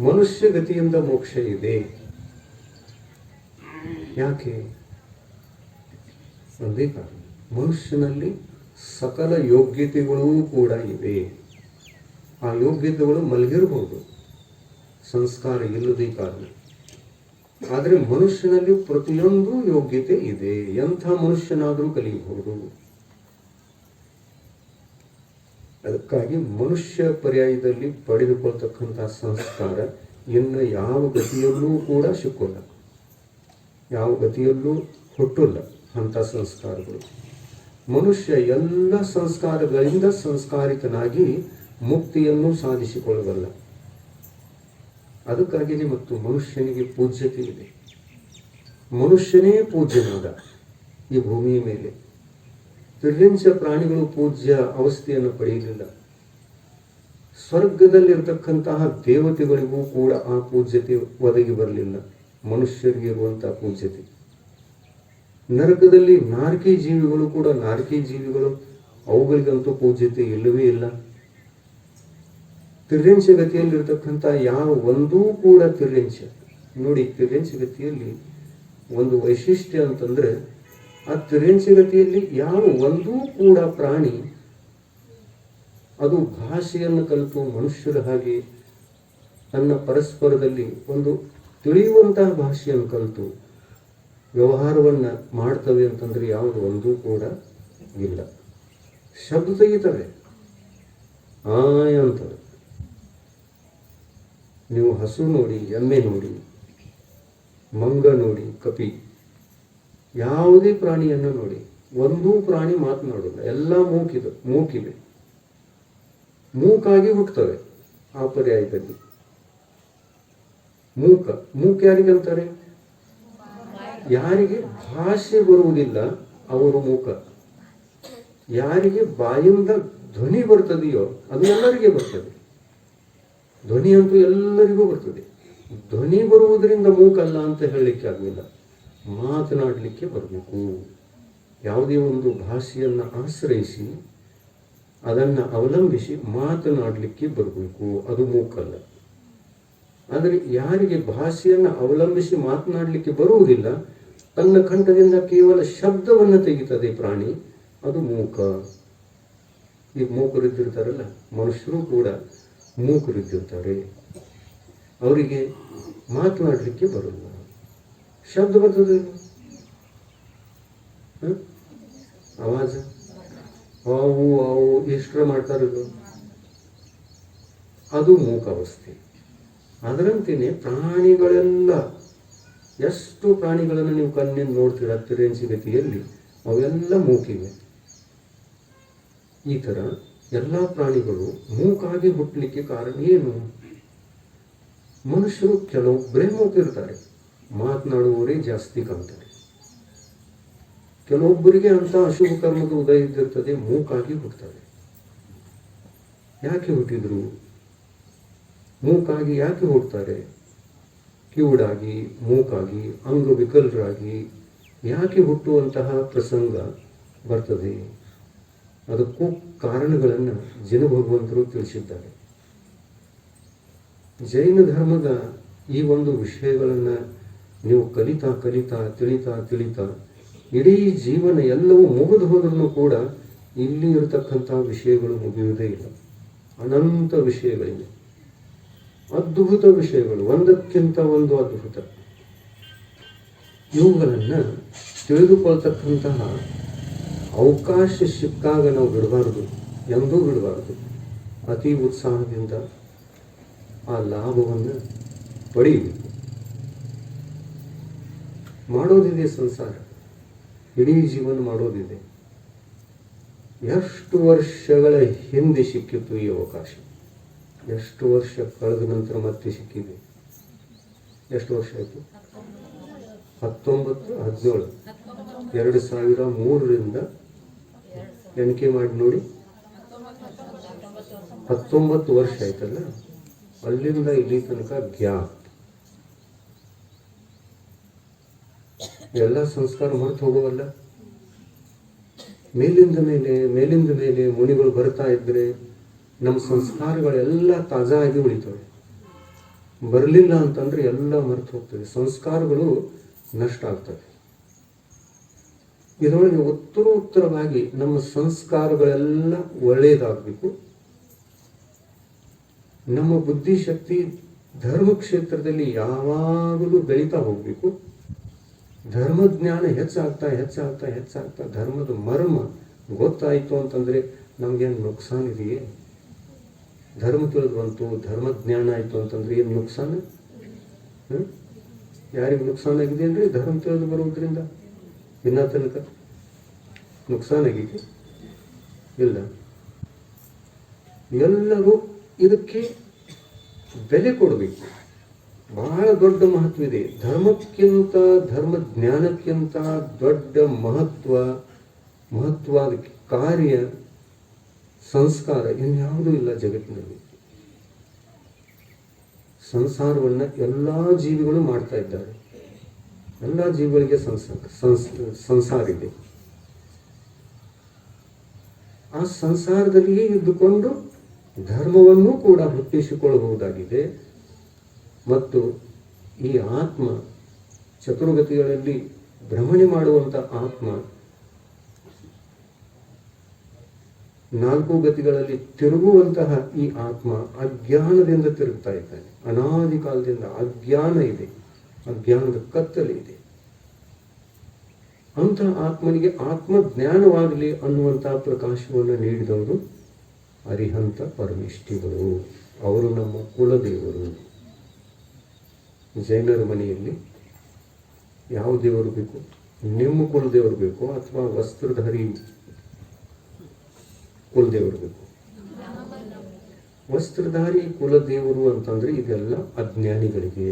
ಮನುಷ್ಯ ಗತಿಯಿಂದ ಮೋಕ್ಷ ಇದೆ. ಯಾಕೆ? ಒಂದೇ ಕಾರಣ, ಮನುಷ್ಯನಲ್ಲಿ ಸಕಲ ಯೋಗ್ಯತೆಗಳೂ ಕೂಡ ಇವೆ. ಆ ಯೋಗ್ಯತೆಗಳು ಮಲಗಿರಬಹುದು, ಸಂಸ್ಕಾರ ಇಲ್ಲದೇ ಕಾರಣ. ಆದರೆ ಮನುಷ್ಯನಲ್ಲಿ ಪ್ರತಿಯೊಂದು ಯೋಗ್ಯತೆ ಇದೆ. ಎಂಥ ಮನುಷ್ಯನಾದರೂ ಕಲಿಯಬಹುದು. ಅದಕ್ಕಾಗಿ ಮನುಷ್ಯ ಪರ್ಯಾಯದಲ್ಲಿ ಪಡೆದುಕೊಳ್ತಕ್ಕಂಥ ಸಂಸ್ಕಾರ ಇನ್ನು ಯಾವ ಗತಿಯಲ್ಲೂ ಕೂಡ ಸಿಕ್ಕೋಲ್ಲ, ಯಾವ ಗತಿಯಲ್ಲೂ ಹುಟ್ಟಲ್ಲ ಅಂಥ ಸಂಸ್ಕಾರಗಳು. ಮನುಷ್ಯ ಎಲ್ಲ ಸಂಸ್ಕಾರಗಳಿಂದ ಸಂಸ್ಕಾರಿತನಾಗಿ ಮುಕ್ತಿಯನ್ನು ಸಾಧಿಸಿಕೊಳ್ಳಬಲ್ಲ. ಅದಕ್ಕಾಗಿಯೇ ಮತ್ತು ಮನುಷ್ಯನಿಗೆ ಪೂಜ್ಯತೆ ಇದೆ. ಮನುಷ್ಯನೇ ಪೂಜ್ಯನಾದ ಈ ಭೂಮಿಯ ಮೇಲೆ. ತಿರ್ಯಂಚ ಪ್ರಾಣಿಗಳು ಪೂಜ್ಯ ಅವಸ್ಥೆಯನ್ನು ಪಡೆಯಲಿಲ್ಲ. ಸ್ವರ್ಗದಲ್ಲಿರ್ತಕ್ಕಂತಹ ದೇವತೆಗಳಿಗೂ ಕೂಡ ಆ ಪೂಜ್ಯತೆ ಒದಗಿ ಬರಲಿಲ್ಲ, ಮನುಷ್ಯರಿಗೆ ಇರುವಂತಹ ಪೂಜ್ಯತೆ. ನರಕದಲ್ಲಿ ನಾರಕಿ ಜೀವಿಗಳು ಕೂಡ ನಾರಕಿ ಜೀವಿಗಳು, ಅವುಗಳಿಗಂತೂ ಪೂಜ್ಯತೆ ಇಲ್ಲವೇ ಇಲ್ಲ. ತಿರ್ಯಂಚ ಗತಿಯಲ್ಲಿರ್ತಕ್ಕಂಥ ಯಾವ ಒಂದೂ ಕೂಡ ತಿರ್ಯಂಚ ನೋಡಿ, ತಿರ್ಯಂಚ ಗತಿಯಲ್ಲಿ ಒಂದು ವೈಶಿಷ್ಟ್ಯ ಅಂತಂದ್ರೆ, ಆ ತಿರ್ಯಂಚ ಗತಿಯಲ್ಲಿ ಯಾವ ಒಂದೂ ಕೂಡ ಪ್ರಾಣಿ ಅದು ಭಾಷೆಯನ್ನು ಕಲಿತು ಮನುಷ್ಯರ ಹಾಗೆ ತನ್ನ ಪರಸ್ಪರದಲ್ಲಿ ಒಂದು ತಿಳಿಯುವಂತಹ ಭಾಷೆಯನ್ನು ಕಲಿತು ವ್ಯವಹಾರವನ್ನು ಮಾಡ್ತವೆ ಅಂತಂದ್ರೆ ಯಾವುದು ಒಂದೂ ಕೂಡ ಇಲ್ಲ. ಶಬ್ದ ತೆಗಿತವೆ, ಆಯ್ ಅಂತವೆ. ನೀವು ಹಸು ನೋಡಿ, ಎಮ್ಮೆ ನೋಡಿ, ಮಂಗ ನೋಡಿ, ಕಪಿ, ಯಾವುದೇ ಪ್ರಾಣಿಯನ್ನು ನೋಡಿ, ಒಂದೂ ಪ್ರಾಣಿ ಮಾತನಾಡೋಲ್ಲ. ಎಲ್ಲ ಮೂಕಿವೆ, ಮೂಕಾಗಿ ಹುಟ್ಟುತ್ತವೆ. ಆ ಪರ್ಯಾಯದಲ್ಲಿ ಮೂಕ ಯಾರಿಗಂತಾರೆ? ಯಾರಿಗೆ ಭಾಷೆ ಬರುವುದಿಲ್ಲ ಅವರು ಮೂಕ. ಯಾರಿಗೆ ಬಾಯಿಂದ ಧ್ವನಿ ಬರ್ತದೆಯೋ ಅದು ಎಲ್ಲರಿಗೆ ಬರ್ತದೆ. ಧ್ವನಿ ಅಂತೂ ಎಲ್ಲರಿಗೂ ಬರ್ತದೆ. ಧ್ವನಿ ಬರುವುದರಿಂದ ಮೂಕಲ್ಲ ಅಂತ ಹೇಳಲಿಕ್ಕೆ ಆಗಲಿಲ್ಲ, ಮಾತನಾಡಲಿಕ್ಕೆ ಬರಬೇಕು. ಯಾವುದೇ ಒಂದು ಭಾಷೆಯನ್ನು ಆಶ್ರಯಿಸಿ ಅದನ್ನು ಅವಲಂಬಿಸಿ ಮಾತನಾಡಲಿಕ್ಕೆ ಬರಬೇಕು, ಅದು ಮೂಕಲ್ಲ. ಆದರೆ ಯಾರಿಗೆ ಭಾಷೆಯನ್ನು ಅವಲಂಬಿಸಿ ಮಾತನಾಡಲಿಕ್ಕೆ ಬರುವುದಿಲ್ಲ, ತನ್ನ ಕಂಠದಿಂದ ಕೇವಲ ಶಬ್ದವನ್ನು ತೆಗಿತದೆ ಪ್ರಾಣಿ, ಅದು ಮೂಕ. ಈಗ ಮೂಕರಿದ್ದಿರ್ತಾರಲ್ಲ, ಮನುಷ್ಯರು ಕೂಡ ಮೂಕರಿದ್ದಿರ್ತಾರೆ. ಅವರಿಗೆ ಮಾತನಾಡಲಿಕ್ಕೆ ಬರಲ್ಲ. ಶಬ್ದ ಬರ್ತದೆ, ಆವಾಜ ಅವು ಅವು ಎಷ್ಟರ ಮಾಡ್ತಾರಲ್ಲ, ಅದು ಮೂಕಾವಸ್ಥೆ. ಅದರಂತೆಯೇ ಪ್ರಾಣಿಗಳೆಲ್ಲ, ಎಷ್ಟು ಪ್ರಾಣಿಗಳನ್ನು ನೀವು ಕಣ್ಣಿಂದ ನೋಡ್ತೀರ ತಿರೇಂಚಿ ಗತಿಯಲ್ಲಿ, ಅವೆಲ್ಲ ಮೂಕಿವೆ. ಈ ಥರ ಎಲ್ಲ ಪ್ರಾಣಿಗಳು ಮೂಕಾಗಿ ಹುಟ್ಟಲಿಕ್ಕೆ ಕಾರಣ ಏನು? ಮನುಷ್ಯರು ಕೆಲವೊಬ್ಬರೇ ಮೂಕಿರ್ತಾರೆ, ಮಾತನಾಡುವವರೇ ಜಾಸ್ತಿ ಕಾಣ್ತಾರೆ. ಕೆಲವೊಬ್ಬರಿಗೆ ಅಂತ ಅಶುಭ ಕರ್ಮದ ಉದಯ ಇದ್ದಿರ್ತದೆ, ಮೂಕಾಗಿ ಹುಟ್ಟುತ್ತಾರೆ. ಯಾಕೆ ಹುಟ್ಟಿದ್ರು? ಮೂಕಾಗಿ ಯಾಕೆ ಹುಟ್ಟುತ್ತಾರೆ? ಕಿವುಡಾಗಿ, ಮೂಕಾಗಿ, ಅಂಗವಿಕಲರಾಗಿ ಯಾಕೆ ಹುಟ್ಟುವಂತಹ ಪ್ರಸಂಗ ಬರ್ತದೆ? ಅದಕ್ಕೂ ಕಾರಣಗಳನ್ನು ಜಿನ ಭಗವಂತರು ತಿಳಿಸಿದ್ದಾರೆ. ಜೈನ ಧರ್ಮದ ಈ ಒಂದು ವಿಷಯಗಳನ್ನು ನೀವು ಕಲಿತಾ ಕಲಿತಾ ತಿಳಿತಾ ತಿಳಿತಾ ಇಡೀ ಜೀವನ ಎಲ್ಲವೂ ಮುಗಿದು ಹೋದ್ರೂ ಕೂಡ ಇಲ್ಲಿ ಇರತಕ್ಕಂಥ ವಿಷಯಗಳು ಮುಗಿಯುವುದೇ ಇಲ್ಲ. ಅನಂತ ವಿಷಯಗಳಿವೆ, ಅದ್ಭುತ ವಿಷಯಗಳು, ಒಂದಕ್ಕಿಂತ ಒಂದು ಅದ್ಭುತ. ಇವುಗಳನ್ನು ತಿಳಿದುಕೊಳ್ತಕ್ಕಂತಹ ಅವಕಾಶ ಸಿಕ್ಕಾಗ ನಾವು ಬಿಡಬಾರ್ದು, ಎಂದೂ ಬಿಡಬಾರ್ದು. ಅತಿ ಉತ್ಸಾಹದಿಂದ ಆ ಲಾಭವನ್ನು ಪಡೆಯಬೇಕು. ಮಾಡೋದಿದೆ ಸಂಸಾರ, ಇಡೀ ಜೀವನ ಮಾಡೋದಿದೆ. ಎಷ್ಟು ವರ್ಷಗಳ ಹಿಂದೆ ಸಿಕ್ಕಿತ್ತು ಈ ಅವಕಾಶ, ಎಷ್ಟು ವರ್ಷ ಕಳೆದ ನಂತರ ಮತ್ತೆ ಸಿಕ್ಕಿದೆ. ಎಷ್ಟು ವರ್ಷ ಆಯಿತು? 1917 2003ರಿಂದ ಎಣಿಕೆ ಮಾಡಿ ನೋಡಿ, 19 ವರ್ಷ ಆಯ್ತಲ್ಲ. ಅಲ್ಲಿಂದ ಇಲ್ಲಿ ತನಕ ಗ್ಯಾಪ್. ಎಲ್ಲ ಸಂಸ್ಕಾರ ಮರೆತು ಹೋಗೋವಲ್ಲ. ಮೇಲಿಂದ ಮೇಲೆ ಮುನಿಗಳು ಬರ್ತಾ ಇದ್ರೆ ನಮ್ಮ ಸಂಸ್ಕಾರಗಳೆಲ್ಲ ತಾಜಾ ಆಗಿ ಉಳಿತವೆ. ಬರಲಿಲ್ಲ ಅಂತಂದ್ರೆ ಎಲ್ಲ ಮರೆತು ಹೋಗ್ತದೆ, ಸಂಸ್ಕಾರಗಳು ನಷ್ಟ ಆಗ್ತವೆ. ಇದರೊಳಗೆ ಉತ್ತರವಾಗಿ ನಮ್ಮ ಸಂಸ್ಕಾರಗಳೆಲ್ಲ ಒಳ್ಳೆಯದಾಗಬೇಕು. ನಮ್ಮ ಬುದ್ಧಿಶಕ್ತಿ ಧರ್ಮ ಕ್ಷೇತ್ರದಲ್ಲಿ ಯಾವಾಗಲೂ ಬೆಳೀತಾ ಹೋಗಬೇಕು. ಧರ್ಮಜ್ಞಾನ ಹೆಚ್ಚಾಗ್ತಾ ಧರ್ಮದ ಮರ್ಮ ಗೊತ್ತಾಯಿತು ಅಂತಂದರೆ ನಮಗೇನು ನುಕ್ಸಾನ್ ಇದೆಯೇ? ಧರ್ಮ ತಿಳಿದು ಬಂತು, ಧರ್ಮಜ್ಞಾನ ಆಯಿತು ಅಂತಂದ್ರೆ ಏನು ನುಕ್ಸಾನ? ಯಾರಿಗೆ ನುಕ್ಸಾನ್ ಆಗಿದೆ ಅಂದರೆ ಧರ್ಮ ತಿಳಿದು ಬರುವುದರಿಂದ ಇನ್ನ ತನಕ ನುಕ್ಸಾನ್ ಆಗಿದೆ ಇಲ್ಲ. ಎಲ್ಲರೂ ಇದಕ್ಕೆ ಬೆಲೆ ಕೊಡಬೇಕು. ಬಹಳ ದೊಡ್ಡ ಮಹತ್ವವಿದೆ. ಧರ್ಮಕ್ಕಿಂತ ಧರ್ಮಜ್ಞಾನಕ್ಕಿಂತ ದೊಡ್ಡ ಮಹತ್ವದ ಕಾರ್ಯ ಸಂಸ್ಕಾರ ಇನ್ಯಾವುದೂ ಇಲ್ಲ ಜಗತ್ತಿನಲ್ಲಿ. ಸಂಸಾರವನ್ನು ಎಲ್ಲ ಜೀವಿಗಳು ಮಾಡ್ತಾ ಇದ್ದಾರೆ. ಎಲ್ಲ ಜೀವಿಗಳಿಗೆ ಸಂಸಾರ ಇದೆ. ಆ ಸಂಸಾರದಲ್ಲಿಯೇ ಇದ್ದುಕೊಂಡು ಧರ್ಮವನ್ನು ಕೂಡ ಹುಟ್ಟಿಸಿಕೊಳ್ಳಬಹುದಾಗಿದೆ. ಮತ್ತು ಈ ಆತ್ಮ ಚತುರ್ಗತಿಗಳಲ್ಲಿ ಭ್ರಮಣೆ ಮಾಡುವಂಥ ಆತ್ಮ 4 ಗತಿಗಳಲ್ಲಿ ತಿರುಗುವಂತಹ ಈ ಆತ್ಮ ಅಜ್ಞಾನದಿಂದ ತಿರುಗ್ತಾ ಇದ್ದಾನೆ. ಅನಾದಿ ಕಾಲದಿಂದ ಅಜ್ಞಾನ ಇದೆ, ಅಜ್ಞಾನದ ಕತ್ತಲೆ ಇದೆ. ಅಂಥ ಆತ್ಮನಿಗೆ ಆತ್ಮಜ್ಞಾನವಾಗಲಿ ಅನ್ನುವಂಥ ಪ್ರಕಾಶವನ್ನು ನೀಡಿದವರು ಅರಿಹಂತ ಪರಮಿಷ್ಠಿಗಳು. ಅವರು ನಮ್ಮ ಕುಲದೇವರು. ಜೈನರ ಮನೆಯಲ್ಲಿ ಯಾವ ದೇವರು ಬೇಕು? ನಿಮ್ಮ ಕುಲದೇವರು ಬೇಕು ಅಥವಾ ವಸ್ತ್ರಧಾರಿ ಕುಲದೇವರು ಬೇಕು? ವಸ್ತ್ರಧಾರಿ ಕುಲದೇವರು ಅಂತಂದ್ರೆ ಇದೆಲ್ಲ ಅಜ್ಞಾನಿಗಳಿಗೆ.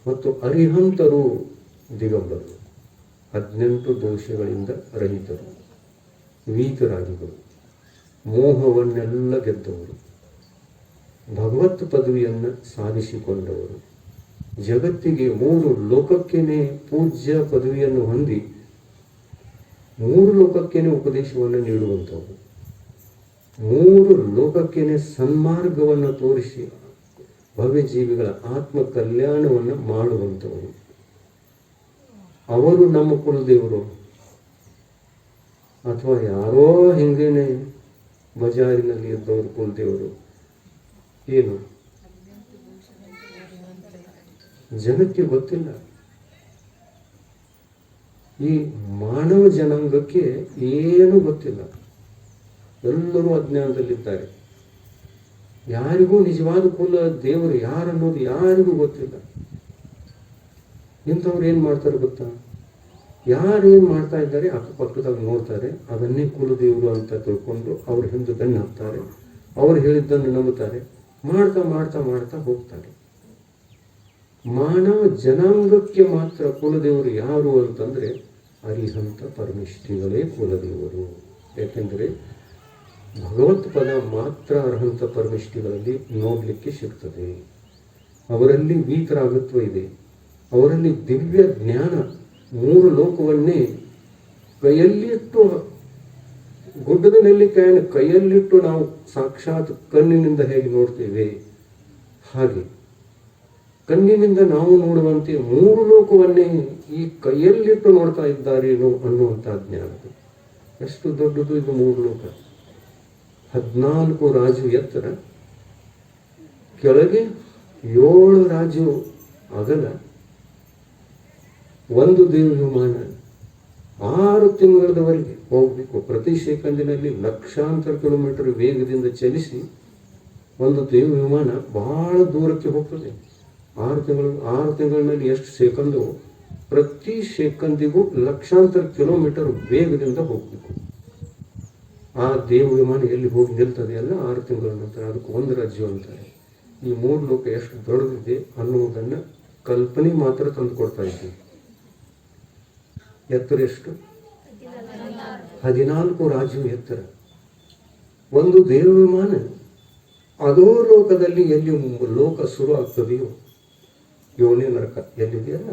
ಮತ್ತು ಅರಿಹಂತರು ದಿಗಂಬರರು, 18 ದೋಷಗಳಿಂದ ರಹಿತರು, ವೀತರಾಗಿಗಳು, ಮೋಹವನ್ನೆಲ್ಲ ಗೆದ್ದವರು, ಭಗವತ್ ಪದವಿಯನ್ನು ಸಾಧಿಸಿಕೊಂಡವರು, ಜಗತ್ತಿಗೆ 3 ಲೋಕಕ್ಕೇನೆ ಪೂಜ್ಯ ಪದವಿಯನ್ನು ಹೊಂದಿ 3 ಲೋಕಕ್ಕೇನೆ ಉಪದೇಶವನ್ನು ನೀಡುವಂಥವರು, 3 ಲೋಕಕ್ಕೇನೆ ಸನ್ಮಾರ್ಗವನ್ನು ತೋರಿಸಿ ಭವ್ಯ ಜೀವಿಗಳ ಆತ್ಮ ಕಲ್ಯಾಣವನ್ನು ಮಾಡುವಂಥವರು. ಅವರು ನಮ್ಮ ಕುಲದೇವರು ಅಥವಾ ಯಾರೋ ಹಿಂಗೇನೆ ಬಜಾರಿನಲ್ಲಿ ಇದ್ದವರು ಕುಲದೇವರು? ಏನು ಜನಕ್ಕೆ ಗೊತ್ತಿಲ್ಲ. ಈ ಮಾನವ ಜನಾಂಗಕ್ಕೆ ಏನೂ ಗೊತ್ತಿಲ್ಲ. ಎಲ್ಲರೂ ಅಜ್ಞಾನದಲ್ಲಿದ್ದಾರೆ. ಯಾರಿಗೂ ನಿಜವಾದ ಕುಲ ದೇವರು ಯಾರನ್ನೋದು ಯಾರಿಗೂ ಗೊತ್ತಿಲ್ಲ. ಇಂಥವ್ರು ಏನು ಮಾಡ್ತಾರೆ ಗೊತ್ತಾ? ಯಾರೇನು ಮಾಡ್ತಾ ಇದ್ದಾರೆ ಅಕ್ಕಪಕ್ಕದಾಗ ನೋಡ್ತಾರೆ, ಅದನ್ನೇ ಕುಲದೇವರು ಅಂತ ತಿಳ್ಕೊಂಡು ಅವ್ರ ಹಿಂದೆ ಬೆನ್ನು ಹಾಕ್ತಾರೆ, ಅವ್ರು ಹೇಳಿದ್ದನ್ನು ನಂಬುತ್ತಾರೆ, ಮಾಡ್ತಾ ಮಾಡ್ತಾ ಮಾಡ್ತಾ ಹೋಗ್ತಾರೆ. ಮಾನವ ಜನಾಂಗಕ್ಕೆ ಮಾತ್ರ ಕುಲದೇವರು ಯಾರು ಅಂತಂದರೆ ಅರಿಹಂತ ಪರಮಿಷ್ಠಿಗಳೇ ಕುಲದೇವರು. ಯಾಕೆಂದರೆ ಭಗವತ್ ಪದ ಮಾತ್ರ ಅರ್ಹಂತ ಪರಮಿಷ್ಠಿಗಳಲ್ಲಿ ನೋಡಲಿಕ್ಕೆ ಸಿಗ್ತದೆ. ಅವರಲ್ಲಿ ವೀತರಾಗತ್ವ ಇದೆ, ಅವರಲ್ಲಿ ದಿವ್ಯ ಜ್ಞಾನ, ಮೂರು ಲೋಕವನ್ನೇ ಕೈಯಲ್ಲಿಟ್ಟು, ಗುಡ್ಡದ ನೆಲ್ಲಿಕಾಯನ್ನು ಕೈಯಲ್ಲಿಟ್ಟು ನಾವು ಸಾಕ್ಷಾತ್ ಕಣ್ಣಿನಿಂದ ಹೇಗೆ ನೋಡ್ತೇವೆ ಹಾಗೆ ಕಣ್ಣಿನಿಂದ ನಾವು ನೋಡುವಂತೆ ಮೂರು ಲೋಕವನ್ನೇ ಈ ಕೈಯಲ್ಲಿಟ್ಟು ನೋಡ್ತಾ ಇದ್ದಾರೇನೋ ಅನ್ನುವಂಥ ಜ್ಞಾನ. ಎಷ್ಟು ದೊಡ್ಡದು ಇದು ಮೂರು ಲೋಕ. 14 ರಾಜು ಎತ್ತರ, ಕೆಳಗೆ 7 ರಾಜು ಅಗಲ, ಒಂದು ದೇವ ವಿಮಾನ 6 ತಿಂಗಳವರೆಗೆ ಹೋಗಬೇಕು. ಪ್ರತಿ ಸೆಕೆಂಡಿನಲ್ಲಿ ಲಕ್ಷಾಂತರ ಕಿಲೋಮೀಟರ್ ವೇಗದಿಂದ ಚಲಿಸಿ ಒಂದು ದೇವ ವಿಮಾನ ಬಹಳ ದೂರಕ್ಕೆ ಹೋಗ್ತದೆ. 6 ತಿಂಗಳಿನಲ್ಲಿ ಎಷ್ಟು ಸೆಕೆಂಡು? ಪ್ರತಿ ಸೆಕೆಂದಿಗೂ ಲಕ್ಷಾಂತರ ಕಿಲೋಮೀಟರ್ ವೇಗದಿಂದ ಹೋಗಬೇಕು. ಆ ದೇವ ವಿಮಾನ ಎಲ್ಲಿ ಹೋಗಿ ನಿಲ್ತದೆ ಅಲ್ಲ 6 ತಿಂಗಳ ನಂತರ, ಅದಕ್ಕೆ ಒಂದು ರಾಜ್ಯ ಅಂತಾರೆ. ಈ ಮೂರು ಲೋಕ ಎಷ್ಟು ದೊಡ್ಡದಿದೆ ಅನ್ನುವುದನ್ನು ಕಲ್ಪನೆ ಮಾತ್ರ ತಂದು ಕೊಡ್ತಾ ಇದ್ದೀವಿ. ಎತ್ತರ ಎಷ್ಟು? 14 ರಾಜ್ಯ ಎತ್ತರ. ಒಂದು ದೇವ ವಿಮಾನ ಅದೋ ಲೋಕದಲ್ಲಿ ಎಲ್ಲಿ ಲೋಕ ಶುರು ಆಗ್ತದೆಯೋ, ಯೋನಿ ನರಕ ಎಲ್ಲಿದೆಯಲ್ಲ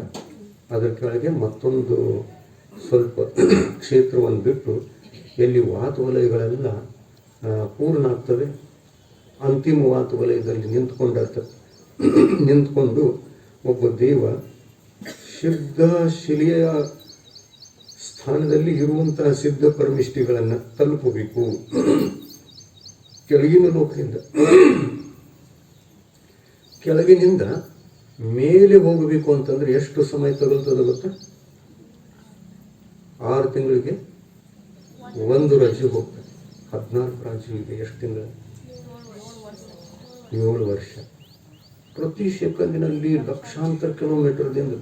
ಅದರ ಕೆಳಗೆ ಮತ್ತೊಂದು ಸ್ವಲ್ಪ ಕ್ಷೇತ್ರವನ್ನು ಬಿಟ್ಟು ಎಲ್ಲಿ ವಾತವಲಯಗಳೆಲ್ಲ ಪೂರ್ಣ ಆಗ್ತದೆ, ಅಂತಿಮ ವಾತವಲಯದಲ್ಲಿ ನಿಂತ್ಕೊಂಡು ಒಬ್ಬ ದೇವ ಶುದ್ಧ ಶಿಲೆಯ ಸ್ಥಾನದಲ್ಲಿ ಇರುವಂತಹ ಸಿದ್ಧ ಪರಮಿಷ್ಠಿಗಳನ್ನು ತಲುಪಬೇಕು. ಕೆಳಗಿನಿಂದ ಮೇಲೆ ಹೋಗಬೇಕು ಅಂತಂದ್ರೆ ಎಷ್ಟು ಸಮಯ ತಗೊಳ್ತದೆ ಗೊತ್ತಾ? 6 ತಿಂಗಳಿಗೆ ಒಂದು ರಾಜ್ಯ ಹೋಗ್ತದೆ. 14 ರಾಜ್ಯ ಇದೆ. ಎಷ್ಟು ತಿಂಗಳು? 7 ವರ್ಷ. ಪ್ರತಿ ಸೆಕೆಂಡಿನಲ್ಲಿ ಲಕ್ಷಾಂತರ ಕಿಲೋಮೀಟರ್ದಿಂದ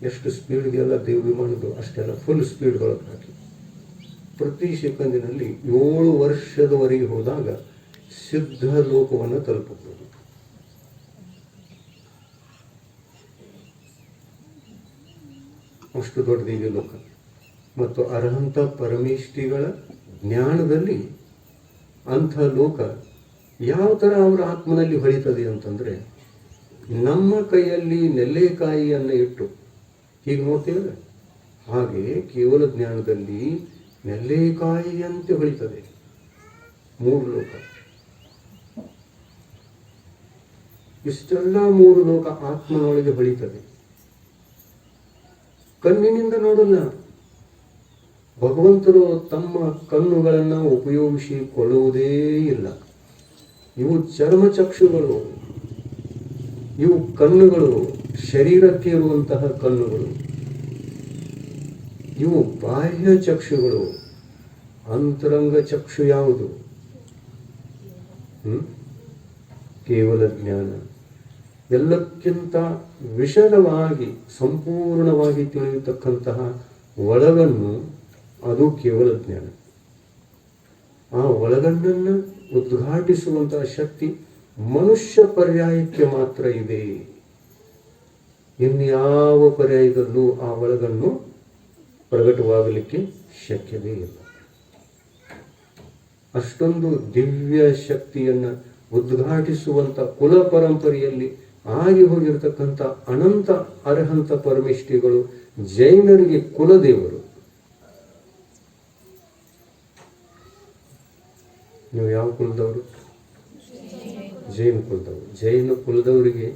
ಎಷ್ಟು ಸ್ಪೀಡ್ ಇದೆಯಲ್ಲ ದೇವ ವಿಮಾನದ್ದು, ಅಷ್ಟೆಲ್ಲ ಫುಲ್ ಸ್ಪೀಡ್ಗಳನ್ನು ಹಾಕಿ ಪ್ರತಿ ಸೆಕೆಂಡಿನಲ್ಲಿ 7 ವರ್ಷದವರೆಗೆ ಹೋದಾಗ ಸಿದ್ಧ ಲೋಕವನ್ನು ತಲುಪಬಹುದು. ಅಷ್ಟು ದೊಡ್ಡದಿದೆ ಲೋಕ. ಮತ್ತು ಅರ್ಹಂತ ಪರಮೇಷ್ಠಿಗಳ ಜ್ಞಾನದಲ್ಲಿ ಅಂಥ ಲೋಕ ಯಾವ ಥರ ಅವರ ಆತ್ಮನಲ್ಲಿ ಹೊಳಿತದೆ ಅಂತಂದರೆ, ನಮ್ಮ ಕೈಯಲ್ಲಿ ನೆಲ್ಲೆಕಾಯಿಯನ್ನು ಇಟ್ಟು ಹೀಗೆ ನೋಡ್ತೀವಲ್ಲ, ಹಾಗೆ ಕೇವಲ ಜ್ಞಾನದಲ್ಲಿ ನೆಲ್ಲೆಕಾಯಿಯಂತೆ ಹೊಳಿತದೆ ಮೂರು ಲೋಕ. ಇಷ್ಟೆಲ್ಲ ಮೂರು ಲೋಕ ಆತ್ಮನೊಳಗೆ ಹೊಳಿತದೆ. ಕಣ್ಣಿನಿಂದ ನೋಡಲ್ಲ. ಭಗವಂತರು ತಮ್ಮ ಕಣ್ಣುಗಳನ್ನು ಉಪಯೋಗಿಸಿಕೊಳ್ಳುವುದೇ ಇಲ್ಲ. ಇವು ಚರ್ಮಚಕ್ಷುಗಳು, ಇವು ಕಣ್ಣುಗಳು, ಶರೀರಕ್ಕೆ ಇರುವಂತಹ ಕಣ್ಣುಗಳು. ಇವು ಬಾಹ್ಯ ಚಕ್ಷುಗಳು. ಅಂತರಂಗ ಚಕ್ಷು ಯಾವುದು? ಕೇವಲ ಜ್ಞಾನ. ಎಲ್ಲಕ್ಕಿಂತ ವಿಶದವಾಗಿ ಸಂಪೂರ್ಣವಾಗಿ ತಿಳಿಯತಕ್ಕಂತಹ ಒಳಗನ್ನು, ಅದು ಕೇವಲ ಜ್ಞಾನ. ಆ ಒಳಗಣ್ಣನ್ನು ಉದ್ಘಾಟಿಸುವಂತಹ ಶಕ್ತಿ ಮನುಷ್ಯ ಪರ್ಯಾಯಕ್ಕೆ ಮಾತ್ರ ಇದೆ. ಇನ್ಯಾವ ಪರ್ಯಾಯದಲ್ಲೂ ಆ ಒಳಗನ್ನು ಪ್ರಕಟವಾಗಲಿಕ್ಕೆ ಶಕ್ಯವೇ ಇಲ್ಲ. ಅಷ್ಟೊಂದು ದಿವ್ಯ ಶಕ್ತಿಯನ್ನು ಉದ್ಘಾಟಿಸುವಂಥ ಕುಲ ಪರಂಪರೆಯಲ್ಲಿ ಆಗಿ ಹೋಗಿರತಕ್ಕಂಥ ಅನಂತ ಅರ್ಹಂತ ಪರಮೇಷ್ಠಿಗಳು ಜೈನರಿಗೆ ಕುಲದೇವರು. ನೀವು ಯಾವ ಕುಲದವರು? ಜೈನ ಕುಲದವರು. ಜೈನ ಕುಲದವರಿಗೆ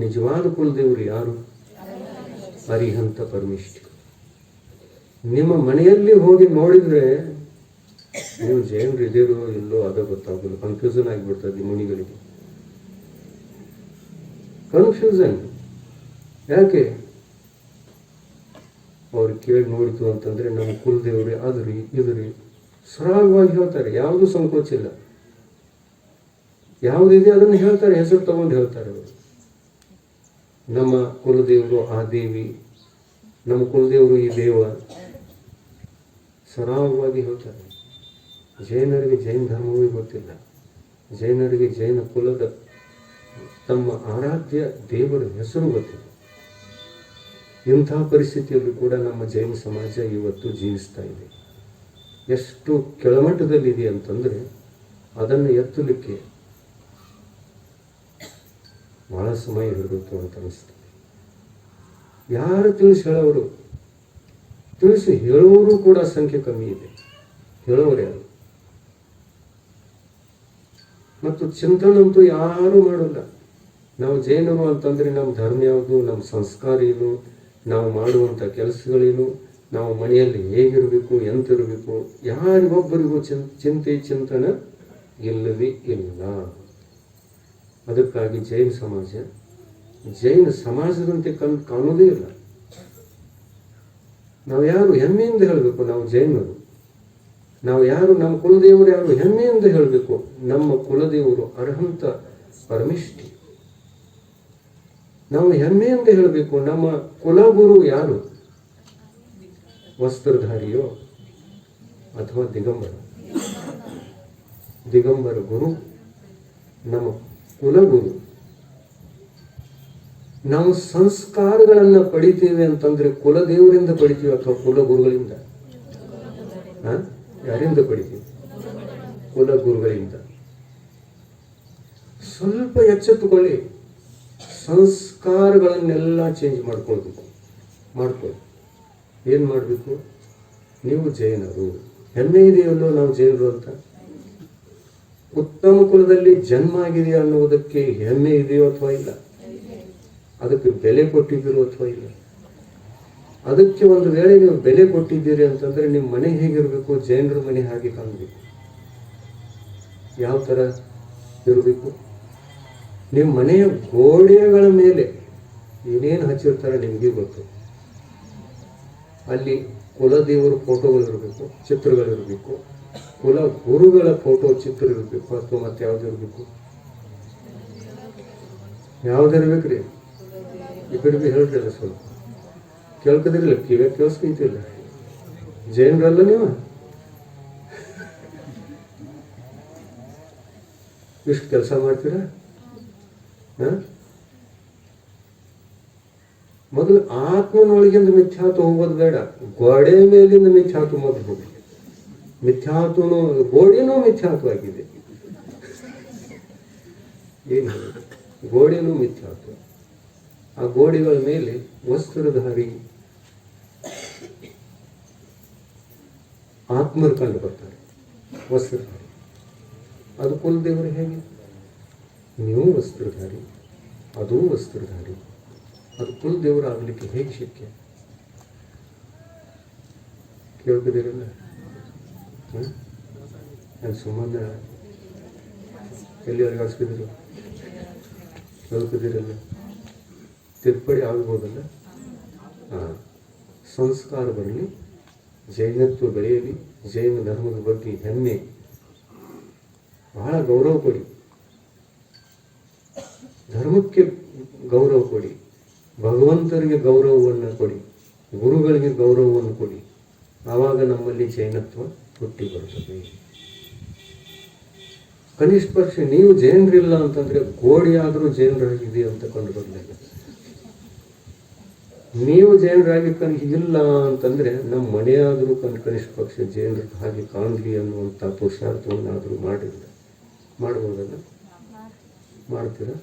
ನಿಜವಾದ ಕುಲದೇವರು ಯಾರು? ಅರಿಹಂತ ಪರಮೇಷ್ಠಿಗಳು. ನಿಮ್ಮ ಮನೆಯಲ್ಲಿ ಹೋಗಿ ನೋಡಿದರೆ ನೀವು ಜೈನರು ಇದೇರೋ ಇಲ್ಲೋ ಅದ ಗೊತ್ತಾಗಲ್ಲ. ಕನ್ಫ್ಯೂಷನ್ ಆಗಿಬಿಡ್ತದೆ ಮುನಿಗಳಿಗೆ. ಕನ್ಫ್ಯೂಷನ್. ಯಾಕೆ ಅವ್ರು ಕೇಳಿ ನೋಡಿತು ಅಂತಂದರೆ ನಮ್ಮ ಕುಲದೇವ್ರಿ ಅದ್ರಿ ಇದ್ರಿ ಸರಾಗವಾಗಿ ಹೇಳ್ತಾರೆ, ಯಾವುದೂ ಸಂಕೋಚ ಇಲ್ಲ. ಯಾವುದಿದೆ ಅದನ್ನು ಹೇಳ್ತಾರೆ, ಹೆಸರು ತಗೊಂಡು ಹೇಳ್ತಾರೆ ಅವರು. ನಮ್ಮ ಕುಲದೇವರು ಆ ದೇವಿ, ನಮ್ಮ ಕುಲದೇವರು ಈ ದೇವ, ಸರಾಗವಾಗಿ ಹೇಳ್ತಾರೆ. ಜೈನರಿಗೆ ಜೈನ ಧರ್ಮವೇ ಗೊತ್ತಿಲ್ಲ, ಜೈನರಿಗೆ ಜೈನ ಕುಲದ ತಮ್ಮ ಆರಾಧ್ಯ ದೇವರ ಹೆಸರು ಗೊತ್ತಿಲ್ಲ. ಇಂಥ ಪರಿಸ್ಥಿತಿಯಲ್ಲಿ ಕೂಡ ನಮ್ಮ ಜೈನ ಸಮಾಜ ಇವತ್ತು ಜೀವಿಸ್ತಾ ಇದೆ. ಎಷ್ಟು ಕೆಳಮಟ್ಟದಲ್ಲಿದೆ ಅಂತಂದರೆ ಅದನ್ನು ಎತ್ತಲಿಕ್ಕೆ ಬಹಳ ಸಮಯ ಹಿಡಿದಿತ್ತು ಅಂತ ಅನಿಸ್ತದೆ. ಯಾರು ತಿಳಿಸಿ ಹೇಳೋರು, ತಿಳಿಸಿ ಹೇಳುವವರು ಕೂಡ ಸಂಖ್ಯೆ ಕಮ್ಮಿ ಇದೆ, ಹೇಳೋರು ಯಾರು. ಮತ್ತು ಚಿಂತನಂತೂ ಯಾರೂ ಮಾಡೋಲ್ಲ. ನಾವು ಜೈನರು ಅಂತಂದರೆ ನಮ್ಮ ಧರ್ಮ ಯಾವುದು, ನಮ್ಮ ಸಂಸ್ಕಾರ ಏನು, ನಾವು ಮಾಡುವಂಥ ಕೆಲಸಗಳೇನು, ನಾವು ಮನೆಯಲ್ಲಿ ಹೇಗಿರಬೇಕು, ಎಂತಿರಬೇಕು, ಯಾರಿಗೊಬ್ಬರಿಗೂ ಚಿಂತೆ ಚಿಂತನ ಇಲ್ಲವೇ ಇಲ್ಲ. ಅದಕ್ಕಾಗಿ ಜೈನ ಸಮಾಜ ಜೈನ ಸಮಾಜದಂತೆ ಕಾಣೋದೇ ಇಲ್ಲ. ನಾವು ಯಾರು ಹೆಮ್ಮೆಯಿಂದ ಹೇಳಬೇಕು, ನಾವು ಜೈನರು. ನಾವು ಯಾರು, ನಮ್ಮ ಕುಲದೇವರು ಯಾರು ಹೆಮ್ಮೆಯಿಂದ ಹೇಳಬೇಕು, ನಮ್ಮ ಕುಲದೇವರು ಅರ್ಹಂತ ಪರಮಿಷ್ಠಿ. ನಾವು ಹೆಮ್ಮೆಯಿಂದ ಹೇಳಬೇಕು, ನಮ್ಮ ಕುಲಗುರು ಯಾರು, ವಸ್ತ್ರಧಾರಿಯೋ ಅಥವಾ ದಿಗಂಬರ. ದಿಗಂಬರ ಗುರು ನಮ್ಮ ಕುಲಗುರು. ನಾವು ಸಂಸ್ಕಾರಗಳನ್ನು ಪಡಿತೀವಿ ಅಂತಂದ್ರೆ ಕುಲದೇವರಿಂದ ಪಡಿತೀವಿ ಅಥವಾ ಕುಲಗುರುಗಳಿಂದ? ಯಾರಿಂದ ಪಡಿತೀವಿ? ಕುಲಗುರುಗಳಿಂದ. ಸ್ವಲ್ಪ ಎಚ್ಚೆತ್ತುಕೊಳ್ಳಿ, ಸಂಸ್ಕಾರಗಳನ್ನೆಲ್ಲ ಚೇಂಜ್ ಮಾಡ್ಕೊಳ್ಳಿ. ಏನು ಮಾಡಬೇಕು? ನೀವು ಜೈನರು, ಹೆಮ್ಮೆ ಇದೆಯಲ್ಲೋ ನಾವು ಜೈನರು ಅಂತ. ಉತ್ತಮ ಕುಲದಲ್ಲಿ ಜನ್ಮ ಆಗಿದೆಯಾ ಅನ್ನುವುದಕ್ಕೆ ಹೆಮ್ಮೆ ಇದೆಯೋ ಅಥವಾ ಇಲ್ಲ? ಅದಕ್ಕೆ ಬೆಲೆ ಕೊಟ್ಟಿದ್ದೀರೋ ಅಥವಾ ಇಲ್ಲ? ಅದಕ್ಕೆ ಒಂದು ವೇಳೆ ನೀವು ಬೆಲೆ ಕೊಟ್ಟಿದ್ದೀರಿ ಅಂತಂದರೆ ನಿಮ್ಮ ಮನೆ ಹೇಗಿರಬೇಕು? ಜೈನರ ಮನೆ ಹಾಗೆ ಕಾಣಬೇಕು. ಯಾವ ಥರ ಇರಬೇಕು? ನಿಮ್ಮ ಮನೆಯ ಗೋಡೆಗಳ ಮೇಲೆ ಏನೇನು ಹಚ್ಚಿರ್ತಾರೆ ನಿಮಗೆ ಗೊತ್ತು. ಅಲ್ಲಿ ಕುಲದೇವರ ಫೋಟೋಗಳಿರಬೇಕು, ಚಿತ್ರಗಳಿರಬೇಕು, ಕುಲ ಗುರುಗಳ ಫೋಟೋ ಚಿತ್ರ ಇರಬೇಕು, ಅಥವಾ ಮತ್ತೆ ಯಾವ್ದು ಇರಬೇಕು? ಯಾವ್ದಿರ್ಬೇಕ್ರಿ? ಈ ಕಡೆ ಹೇಳ್ರಲ್ಲ, ಸ್ವಲ್ಪ ಕೇಳ್ಕದಿರಲಿಲ್ಲ, ಕಿವ್ಯಾಗ ಕೇಳಿಸ್ಕೊಂತಿಲ್ಲ. ಜೈನರಲ್ಲ ನೀವು? ಇಷ್ಟು ಕೆಲಸ ಮಾಡ್ತೀರಾ? ಮೊದಲು ಆತ್ಮನೊಳಗಿಂದ ಮಿಥ್ಯಾತ್ವ ಹೋಗೋದು ಬೇಡ, ಗೋಡೆ ಮೇಲಿಂದ ಮಿಥ್ಯಾತ್ವ ಮೊದಲು ಹೋಗಿ. ಮಿಥ್ಯಾತ್ವನೂ ಗೋಡೆನೂ ಮಿಥ್ಯಾತ್ವ ಆಗಿದೆ. ಏನು ಹೇಳೋದು? ಗೋಡೆನೂ ಮಿಥ್ಯಾತ್ವ. ಆ ಗೋಡೆಗಳ ಮೇಲೆ ವಸ್ತ್ರಧಾರಿ ಆತ್ಮರು ಕಂಡು ಬರ್ತಾರೆ, ವಸ್ತ್ರಧಾರಿ. ಅದು ಕುಲದೇವರು ಹೇಗೆ? ನೀವು ವಸ್ತ್ರಧಾರಿ, ಅದೂ ವಸ್ತ್ರಧಾರಿ. ಅದು ಕುಲದೇವರು ಆಗಲಿಕ್ಕೆ ಹೇಗೆ ಶಕ್ಯ? ಕೇಳ್ತಿದ್ದೀರಲ್ಲ? ನಾನು ಸುಮ್ಮನೆ ಎಲ್ಲಿ ಅರ್ಗಾಡ್ಸ್ಕಿದ್ರು? ಕೇಳ್ತಿದ್ದೀರಲ್ಲ? ತಿರ್ಪಡಿ ಆಗ್ಬೋದಲ್ಲ? ಸಂಸ್ಕಾರ ಬರಲಿ, ಜೈನತ್ವ ಬೆಳೆಯಲಿ, ಜೈನ ಧರ್ಮದ ಬಗ್ಗೆ ಹೆಮ್ಮೆ, ಬಹಳ ಗೌರವ ಕೊಡಿ, ಧರ್ಮಕ್ಕೆ ಗೌರವ ಕೊಡಿ, ಭಗವಂತರಿಗೆ ಗೌರವವನ್ನು ಕೊಡಿ, ಗುರುಗಳಿಗೆ ಗೌರವವನ್ನು ಕೊಡಿ. ಆವಾಗ ನಮ್ಮಲ್ಲಿ ಜೈನತ್ವ ಹುಟ್ಟಿ ಬರುತ್ತದೆ. ಕನಿಷ್ಠ ಪಕ್ಷ ನೀವು ಜೈನರಿಲ್ಲ ಅಂತಂದ್ರೆ ಗೋಡೆಯಾದರೂ ಜೈನರಾಗಿದೆ ಅಂತ ಕಂಡು ಬರಲಿಲ್ಲ. ನೀವು ಜೈನರಾಗಿ ಇಲ್ಲ ಅಂತಂದ್ರೆ ನಮ್ಮ ಮನೆಯಾದರೂ ಕನಿಷ್ಠ ಪಕ್ಷ ಜೈನರ ಹಾಗೆ ಕಾಣಲಿ ಅನ್ನುವಂಥ ಪುರುಷಾರ್ಥವನ್ನಾದರೂ ಮಾಡ್ಬೋದಲ್ಲ? ಮಾಡ್ತೀರಾ?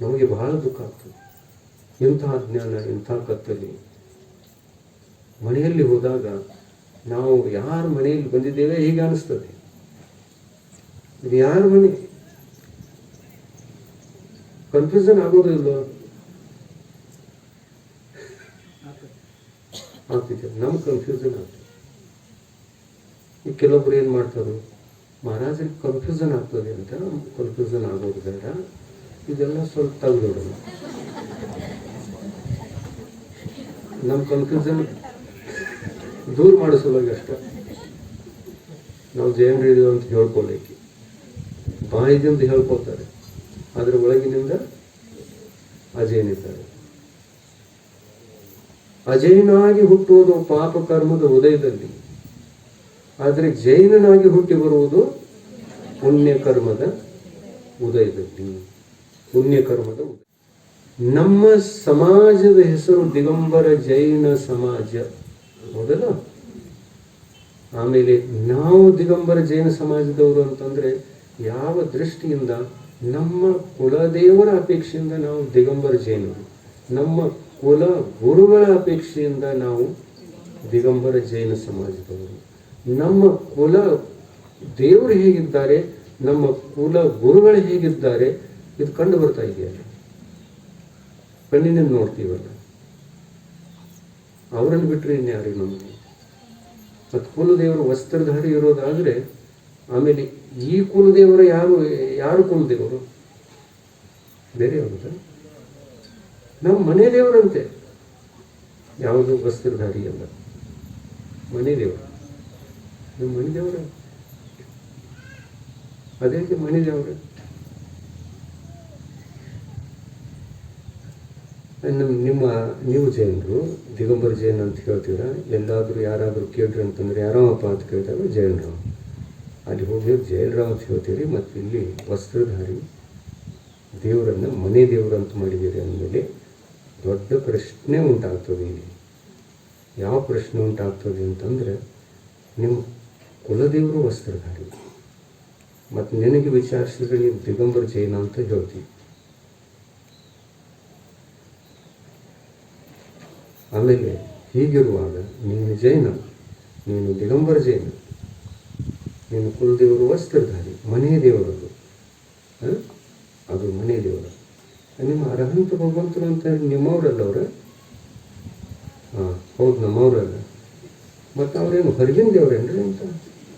ನಮಗೆ ಬಹಳ ದುಃಖ ಆಗ್ತದೆ. ಇಂಥ ಅಜ್ಞಾನ, ಇಂಥ ಕತ್ತಲಿ ಮನೆಯಲ್ಲಿ ಹೋದಾಗ ನಾವು ಯಾರ ಮನೆಯಲ್ಲಿ ಬಂದಿದ್ದೇವೆ ಹೀಗೆ ಅನಿಸ್ತದೆ. ಇದು ಯಾರ ಮನೆ? ಕನ್ಫ್ಯೂಷನ್ ಆಗೋದು ಇಲ್ವೋ? ಆಗ್ತಿದೆ, ನಮ್ಗೆ ಕನ್ಫ್ಯೂಷನ್ ಆಗ್ತದೆ. ಈ ಕೆಲವೊಬ್ರು ಏನು ಮಾಡ್ತಾರೆ, ಮಹಾರಾಜರಿಗೆ ಕನ್ಫ್ಯೂಷನ್ ಆಗ್ತದೆ ಅಂತ. ಕನ್ಫ್ಯೂಷನ್ ಆಗೋದು ಬೇಡ, ಇದೆಲ್ಲ ಸ್ವಲ್ಪ ತೆಗೆದೋಡೋಣ. ನಮ್ಮ ಕನ್ಫ್ಯೂಷನ್ ದೂರ ಮಾಡೋ ಸಲುವಾಗಿ ಅಷ್ಟೆ ನಾವು ಜೈನರಿದ್ದೀವಿ ಅಂತ ಹೇಳ್ಕೊಳ್ಳಿಕ್ಕೆ ಬಾಯಿದಿಂದ ಹೇಳ್ಕೊಳ್ತಾರೆ, ಅದರ ಒಳಗಿನಿಂದ ಅಜೈನಿದ್ದಾರೆ. ಅಜೈನಾಗಿ ಹುಟ್ಟುವುದು ಪಾಪ ಕರ್ಮದ ಉದಯದಲ್ಲಿ, ಆದರೆ ಜೈನನಾಗಿ ಹುಟ್ಟಿ ಬರುವುದು ಪುಣ್ಯ ಕರ್ಮದ ಉದಯದಲ್ಲಿ. ಪುಣ್ಯ ಕರ್ಮದ ಉದಯ. ನಮ್ಮ ಸಮಾಜದ ಹೆಸರು ದಿಗಂಬರ ಜೈನ ಸಮಾಜ, ಹೌದಲ್ಲ? ಆಮೇಲೆ ನಾವು ದಿಗಂಬರ ಜೈನ ಸಮಾಜದವರು ಅಂತಂದ್ರೆ ಯಾವ ದೃಷ್ಟಿಯಿಂದ? ನಮ್ಮ ಕುಲದೇವರ ಅಪೇಕ್ಷೆಯಿಂದ ನಾವು ದಿಗಂಬರ ಜೈನರು, ನಮ್ಮ ಕುಲ ಗುರುಗಳ ಅಪೇಕ್ಷೆಯಿಂದ ನಾವು ದಿಗಂಬರ ಜೈನ ಸಮಾಜದವರು. ನಮ್ಮ ಕುಲ ದೇವರು ಹೇಗಿದ್ದಾರೆ, ನಮ್ಮ ಕುಲ ಗುರುಗಳು ಹೇಗಿದ್ದಾರೆ, ಇದು ಕಂಡು ಬರ್ತಾ ಇದೆಯಲ್ಲ, ಕಣ್ಣಿನಿಂದ ನೋಡ್ತೀವಲ್ಲ. ಅವರನ್ನು ಬಿಟ್ಟರೆ ಇನ್ಯಾರಿಗೆ ನಮಗೆ? ಮತ್ತು ಕುಲದೇವರು ವಸ್ತ್ರಧಾರಿ ಇರೋದಾದರೆ, ಆಮೇಲೆ ಈ ಕುಲದೇವರು ಯಾರು ಕುಲದೇವರು? ಬೇರೆಯವ್ರದ? ನಮ್ಮ ಮನೆ ದೇವರಂತೆ. ಯಾವುದು ವಸ್ತ್ರಧಾರಿ ಅಲ್ಲ, ಮನೆ ದೇವರು. ನಮ್ಮ ಮನೆ ದೇವರ ಅದೇ ಮನೆ ದೇವರ. ನೀವು ಜೈನರು ದಿಗಂಬರ ಜೈನ ಅಂತ ಹೇಳ್ತೀರಾ, ಎಲ್ಲಾದರೂ ಯಾರಾದರೂ ಕೇಳ್ರಿ ಅಂತಂದ್ರೆ ಯಾರವಪ್ಪ ಅಂತ ಕೇಳಿದಾಗ ಜೈನರಾವ್. ಅಲ್ಲಿ ಹೋಗಿ ಜೈನರಾವ್ ಅಂತ ಹೇಳ್ತೀರಿ, ಮತ್ತು ಇಲ್ಲಿ ವಸ್ತ್ರಧಾರಿ ದೇವರನ್ನು ಮನೆ ದೇವರಂತ ಮಾಡಿದ್ದೀರಿ ಅಂದಮೇಲೆ ದೊಡ್ಡ ಪ್ರಶ್ನೆ ಉಂಟಾಗ್ತದೆ. ಇಲ್ಲಿ ಯಾವ ಪ್ರಶ್ನೆ ಉಂಟಾಗ್ತದೆ ಅಂತಂದರೆ, ನಿಮ್ಮ ಕುಲದೇವರು ವಸ್ತ್ರಧಾರಿ, ಮತ್ತು ನಿನಗೆ ವಿಚಾರಿಸಿದ್ರೆ ನೀವು ದಿಗಂಬರ ಜೈನ ಅಂತ ಹೇಳ್ತೀವಿ. ಆಮೇಲೆ ಹೀಗಿರುವಾಗ ನೀನು ಜೈನ, ನೀನು ದಿಗಂಬರ ಜೈನ, ನೀನು ಕುಲದೇವರು ವಸ್ತ್ರಧಾರಿ, ಮನೆ ದೇವರದು, ಅದು ಮನೆ ದೇವರು. ನಿಮ್ಮ ಅರಹಂತ ಭಗವಂತರು ಅಂತ ನಿಮ್ಮವರಲ್ಲ ಅವರ? ಹಾಂ, ಹೌದು, ನಮ್ಮವರಲ್ಲ. ಮತ್ತು ಅವರೇನು ಹೊರಗಿನ ದೇವರೇನ್ರಿ ಅಂತ?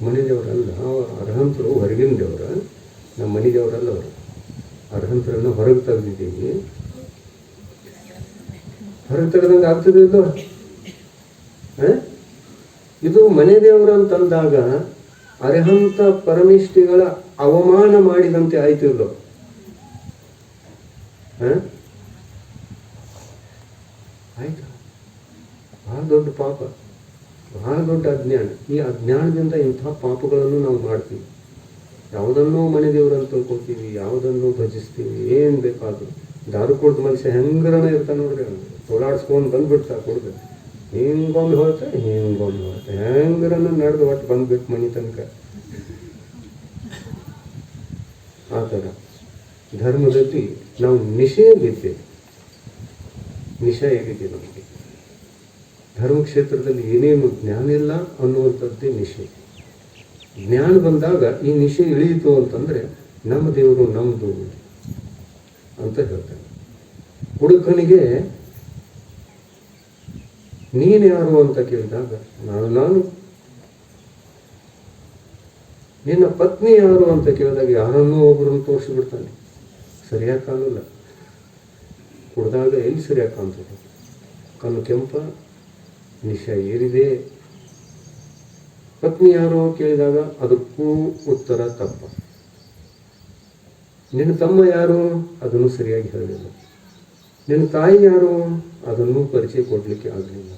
ಮನೆ ದೇವರಲ್ಲ. ಅರ್ಹಂತರು ಹೊರಗಿನ ದೇವರ, ನಮ್ಮ ಮನೆ ದೇವರಲ್ಲ ಅವರು. ಅರ್ಹಂತರನ್ನು ಹೊರಗೆ ತೆಗೆದಿದ್ದೀವಿ. ಹೊರಗೆ ತೆಗೆದಂಗೆ ಆಗ್ತದೆ ಇದು. ಇದು ಮನೆ ದೇವರು ಅಂತಂದಾಗ ಅರ್ಹಂತ ಪರಮೇಷ್ಠಿಗಳ ಅವಮಾನ ಮಾಡಿದಂತೆ ಆಯ್ತು ಇಲ್ಲೋ? ಆಯ್ತು. ಬಹಳ ದೊಡ್ಡ ಪಾಪ, ಬಹಳ ದೊಡ್ಡ ಅಜ್ಞಾನ. ಈ ಅಜ್ಞಾನದಿಂದ ಇಂಥ ಪಾಪಗಳನ್ನು ನಾವು ಮಾಡ್ತೀವಿ. ಯಾವುದನ್ನೂ ಮನೆ ದೇವರು ಅಂತ ತಿಳ್ಕೊತೀವಿ, ಯಾವುದನ್ನು ಭಜಿಸ್ತೀವಿ, ಏನು ಬೇಕಾದ್ರು. ದಾರು ಕೊಡ್ದು ಮನುಷ್ಯ ಹೆಂಗರನ ಇರ್ತಾನೆ ನೋಡ್ರಿ, ಓಡಾಡ್ಸ್ಕೊಂಡು ಬಂದ್ಬಿಡ್ತಾ ಕೊಡ್ದು, ಹಿಂಗೊಮ್ಮೆ ಹೋಗುತ್ತೆ, ಹಿಂಗೊಮ್ಮೆ ಹೋಗುತ್ತೆ, ಹೆಂಗರನ ನಡೆದು ಒಟ್ಟು ಬಂದ್ಬಿಟ್ಟು ಮನೆ ತನಕ. ಆ ಥರ ಧರ್ಮದಲ್ಲಿ ನಾವು ನಿಶೆಯಲ್ಲಿದ್ದೇವೆ. ನಿಶೆ ಹೇಗಿದೆ ನಮಗೆ? ಧರ್ಮಕ್ಷೇತ್ರದಲ್ಲಿ ಏನೇನು ಜ್ಞಾನ ಇಲ್ಲ ಅನ್ನುವಂಥದ್ದೇ ನಿಶೆ. ಜ್ಞಾನ ಬಂದಾಗ ಈ ನಿಶೆ ಇಳಿಯಿತು ಅಂತಂದರೆ ನಮ್ಮ ದೇವರು ನಮ್ಮದು ಅಂತ ಹೇಳ್ತಾರೆ. ಹುಡುಗನಿಗೆ ನೀನು ಯಾರು ಅಂತ ಕೇಳಿದಾಗ ನಾನು. ನಿನ್ನ ಪತ್ನಿ ಯಾರು ಅಂತ ಕೇಳಿದಾಗ ಯಾರನ್ನೂ ಒಬ್ಬರನ್ನು ತೋರಿಸಿಬಿಡ್ತಾನೆ. ಸರಿಯಾಗಿ ಕಾಣಲ್ಲ. ಕುಡ್ದಾಗ ಎಲ್ಲಿ ಸರಿಯಾಗಿ ಕಾಣ್ತದೆ? ಕಣ್ಣು ಕೆಂಪ, ನಿಶ ಏರಿದೆ. ಪತ್ನಿ ಯಾರು ಕೇಳಿದಾಗ ಅದಕ್ಕೂ ಉತ್ತರ ತಪ್ಪ. ನಿನ್ನ ತಮ್ಮ ಯಾರು? ಅದನ್ನು ಸರಿಯಾಗಿ ಹೇಳಲಿಲ್ಲ. ನಿನ್ನ ತಾಯಿ ಯಾರು? ಅದನ್ನು ಪರಿಚಯ ಕೊಡಲಿಕ್ಕೆ ಆಗಲಿಲ್ಲ.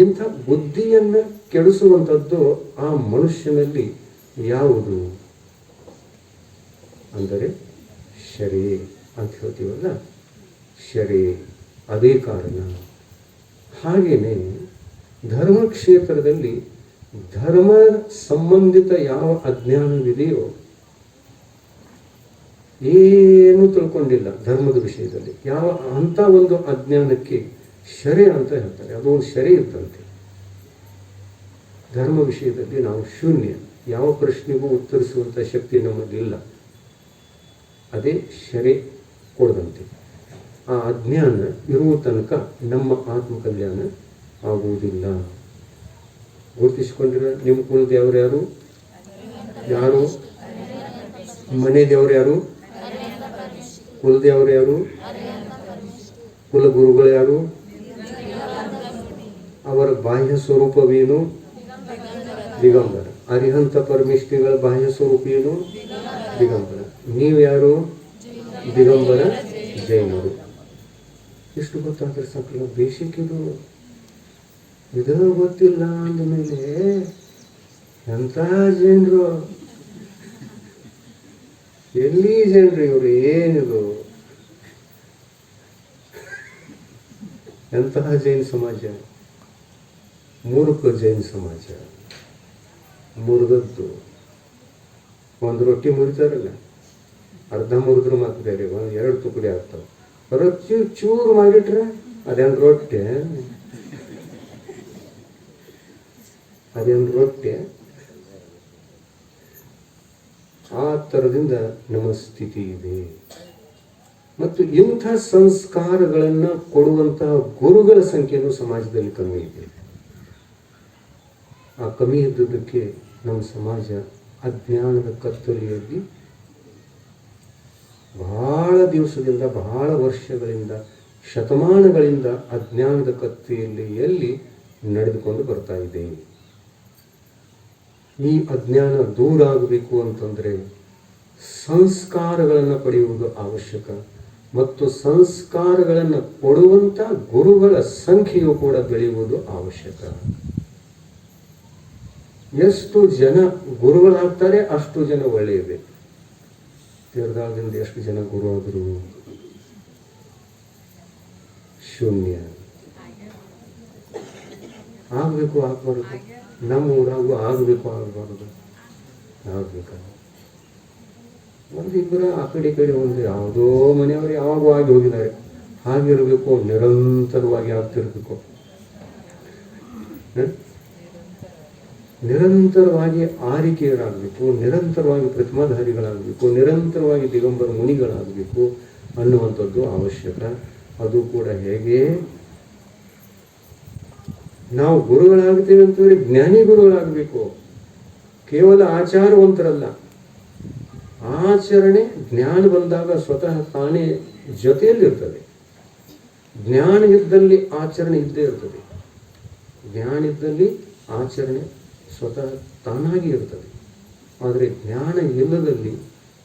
ಇಂಥ ಬುದ್ಧಿಯನ್ನು ಕೆಡಿಸುವಂಥದ್ದು ಆ ಮನುಷ್ಯನಲ್ಲಿ ಯಾವುದು ಅಂದರೆ ಶರೀ ಅಂತ ಹೇಳ್ತೀವಲ್ಲ, ಶರೀ. ಅದೇ ಕಾರಣ. ಹಾಗೆಯೇ ಧರ್ಮಕ್ಷೇತ್ರದಲ್ಲಿ ಧರ್ಮ ಸಂಬಂಧಿತ ಯಾವ ಅಜ್ಞಾನವಿದೆಯೋ ಏನು ತಿಳ್ಕೊಂಡಿಲ್ಲ ಧರ್ಮದ ವಿಷಯದಲ್ಲಿ, ಯಾವ ಅಂಥ ಒಂದು ಅಜ್ಞಾನಕ್ಕೆ ಶರೆ ಅಂತ ಹೇಳ್ತಾರೆ. ಅದು ಒಂದು ಶರೆ ಇದ್ದಂತೆ. ಧರ್ಮ ವಿಷಯದಲ್ಲಿ ನಾವು ಶೂನ್ಯ, ಯಾವ ಪ್ರಶ್ನೆಗೂ ಉತ್ತರಿಸುವಂಥ ಶಕ್ತಿ ನಮ್ಮಲ್ಲಿಲ್ಲ. ಅದೇ ಶರೆ ಕೊಡದಂತೆ. ಆ ಅಜ್ಞಾನ ಇರುವ ತನಕ ನಮ್ಮ ಆತ್ಮಕಲ್ಯಾಣ ಆಗುವುದಿಲ್ಲ. ಗುರುತಿಸಿಕೊಂಡಿರ ನಿಮ್ಮ ಕುಲ ದೇವರು ಯಾರು? ಯಾರು? ಮನೆ ದೇವರು ಯಾರು? ಕುಲದೇವರು ಯಾರು? ಕುಲಗುರುಗಳು ಯಾರು? ಅವರ ಬಾಹ್ಯ ಸ್ವರೂಪವೇನು? ದಿಗಂಬರ. ಅರಿಹಂತ ಪರಮಿಷ್ಠಿಗಳ ಬಾಹ್ಯ ಸ್ವರೂಪ ಏನು? ದಿಗಂಬರ. ನೀವು ಯಾರು? ದಿಗಂಬರ ಜೈನರು. ಎಷ್ಟು ಗೊತ್ತಾದ್ರೆ ಸಾಕಲ್ಲ, ಬೇಸಿಕ್ ಇದು. ಇದು ಗೊತ್ತಿಲ್ಲ ಅಂದಮೇಲೆ ಎಂಥ ಜೈನರು, ಎಲ್ಲಿ ಜೈನರು ಇವರು? ಏನಿದು ಎಂತಹ ಜೈನ ಸಮಾಜ? ಮೂರ್ಖ ಜೈನ ಸಮಾಜ. ಮುರಿದದ್ದು ಒಂದು ರೊಟ್ಟಿ ಮುರಿತಾರಲ್ಲ, ಅರ್ಧ ಮುರಿದ್ರು ಮಾತ್ರ ಬೇರೆ, ಒಂದು 2 ತುಕಡಿ ಆಗ್ತಾವೆ. ರೊಟ್ಟಿ ಚೂರು ಮಾಡಿಟ್ರೆ ಅದೇನು ರೊಟ್ಟಿ? ಅದೇನು ರೊಟ್ಟಿ? ಆ ಥರದಿಂದ ನಮ್ಮ ಸ್ಥಿತಿ ಇದೆ. ಮತ್ತು ಇಂಥ ಸಂಸ್ಕಾರಗಳನ್ನು ಕೊಡುವಂತಹ ಗುರುಗಳ ಸಂಖ್ಯೆನೂ ಸಮಾಜದಲ್ಲಿ ಕಮ್ಮಿ ಇದೆ. ಆ ಕಮ್ಮಿ ಇದ್ದುದಕ್ಕೆ ನಮ್ಮ ಸಮಾಜ ಅಜ್ಞಾನದ ಕತ್ತಲೆಯಲ್ಲಿ ಬಹಳ ದಿವಸದಿಂದ, ಬಹಳ ವರ್ಷಗಳಿಂದ, ಶತಮಾನಗಳಿಂದ ಅಜ್ಞಾನದ ಕತ್ತಲೆಯಲ್ಲಿ ನಡೆದುಕೊಂಡು ಬರ್ತಾ ಇದೆ. ಈ ಅಜ್ಞಾನ ದೂರ ಆಗಬೇಕು ಅಂತಂದರೆ ಸಂಸ್ಕಾರಗಳನ್ನು ಪಡೆಯುವುದು ಅವಶ್ಯಕ. ಮತ್ತು ಸಂಸ್ಕಾರಗಳನ್ನು ಕೊಡುವಂಥ ಗುರುಗಳ ಸಂಖ್ಯೆಯು ಕೂಡ ಬೆಳೆಯುವುದು ಅವಶ್ಯಕ. ಎಷ್ಟು ಜನ ಗುರುಗಳಾಗ್ತಾರೆ ಅಷ್ಟು ಜನ ಒಳ್ಳೆಯದೇ. ತೀರ್ಥದಿಂದ ಎಷ್ಟು ಜನ ಗುರು ಆದರು? ಶೂನ್ಯ. ಆಗಬೇಕು, ಆಗಬಾರ್ದು. ನಮ್ಮ ಊರಾಗೂ ಆಗಬೇಕು, ಆಗಬಾರ್ದು, ಆಗಬೇಕು. ಒಂದಿಬ್ಬರ ಆ ಕಡೆ ಒಂದು ಯಾವುದೋ ಮನೆಯವರು ಯಾವಾಗೂ ಆಗಿ ಹೋಗಿದ್ದಾರೆ. ಹಾಗಿರಬೇಕು, ನಿರಂತರವಾಗಿ ಆಗ್ತಿರ್ಬೇಕು. ನಿರಂತರವಾಗಿ ಆರಿಕೆಯರಾಗಬೇಕು, ನಿರಂತರವಾಗಿ ಪ್ರತಿಮಾಧಾರಿಗಳಾಗಬೇಕು, ನಿರಂತರವಾಗಿ ದಿಗಂಬರ ಮುನಿಗಳಾಗಬೇಕು ಅನ್ನುವಂಥದ್ದು ಅವಶ್ಯಕ. ಅದು ಕೂಡ ಹೇಗೆ? ನಾವು ಗುರುಗಳಾಗ್ತೀವಿ ಅಂತಂದರೆ ಜ್ಞಾನಿ ಗುರುಗಳಾಗಬೇಕು. ಕೇವಲ ಆಚಾರವಂತರಲ್ಲ. ಆಚರಣೆ ಜ್ಞಾನ ಬಂದಾಗ ಸ್ವತಃ ತಾನೇ ಜೊತೆಯಲ್ಲಿರ್ತದೆ. ಜ್ಞಾನ ಇದ್ದಲ್ಲಿ ಆಚರಣೆ ಇದ್ದೇ ಇರ್ತದೆ. ಜ್ಞಾನ ಇದ್ದಲ್ಲಿ ಆಚರಣೆ ಸ್ವತಃ ತಾನಾಗಿ ಇರ್ತದೆ. ಆದರೆ ಜ್ಞಾನ ಇಲ್ಲದಲ್ಲಿ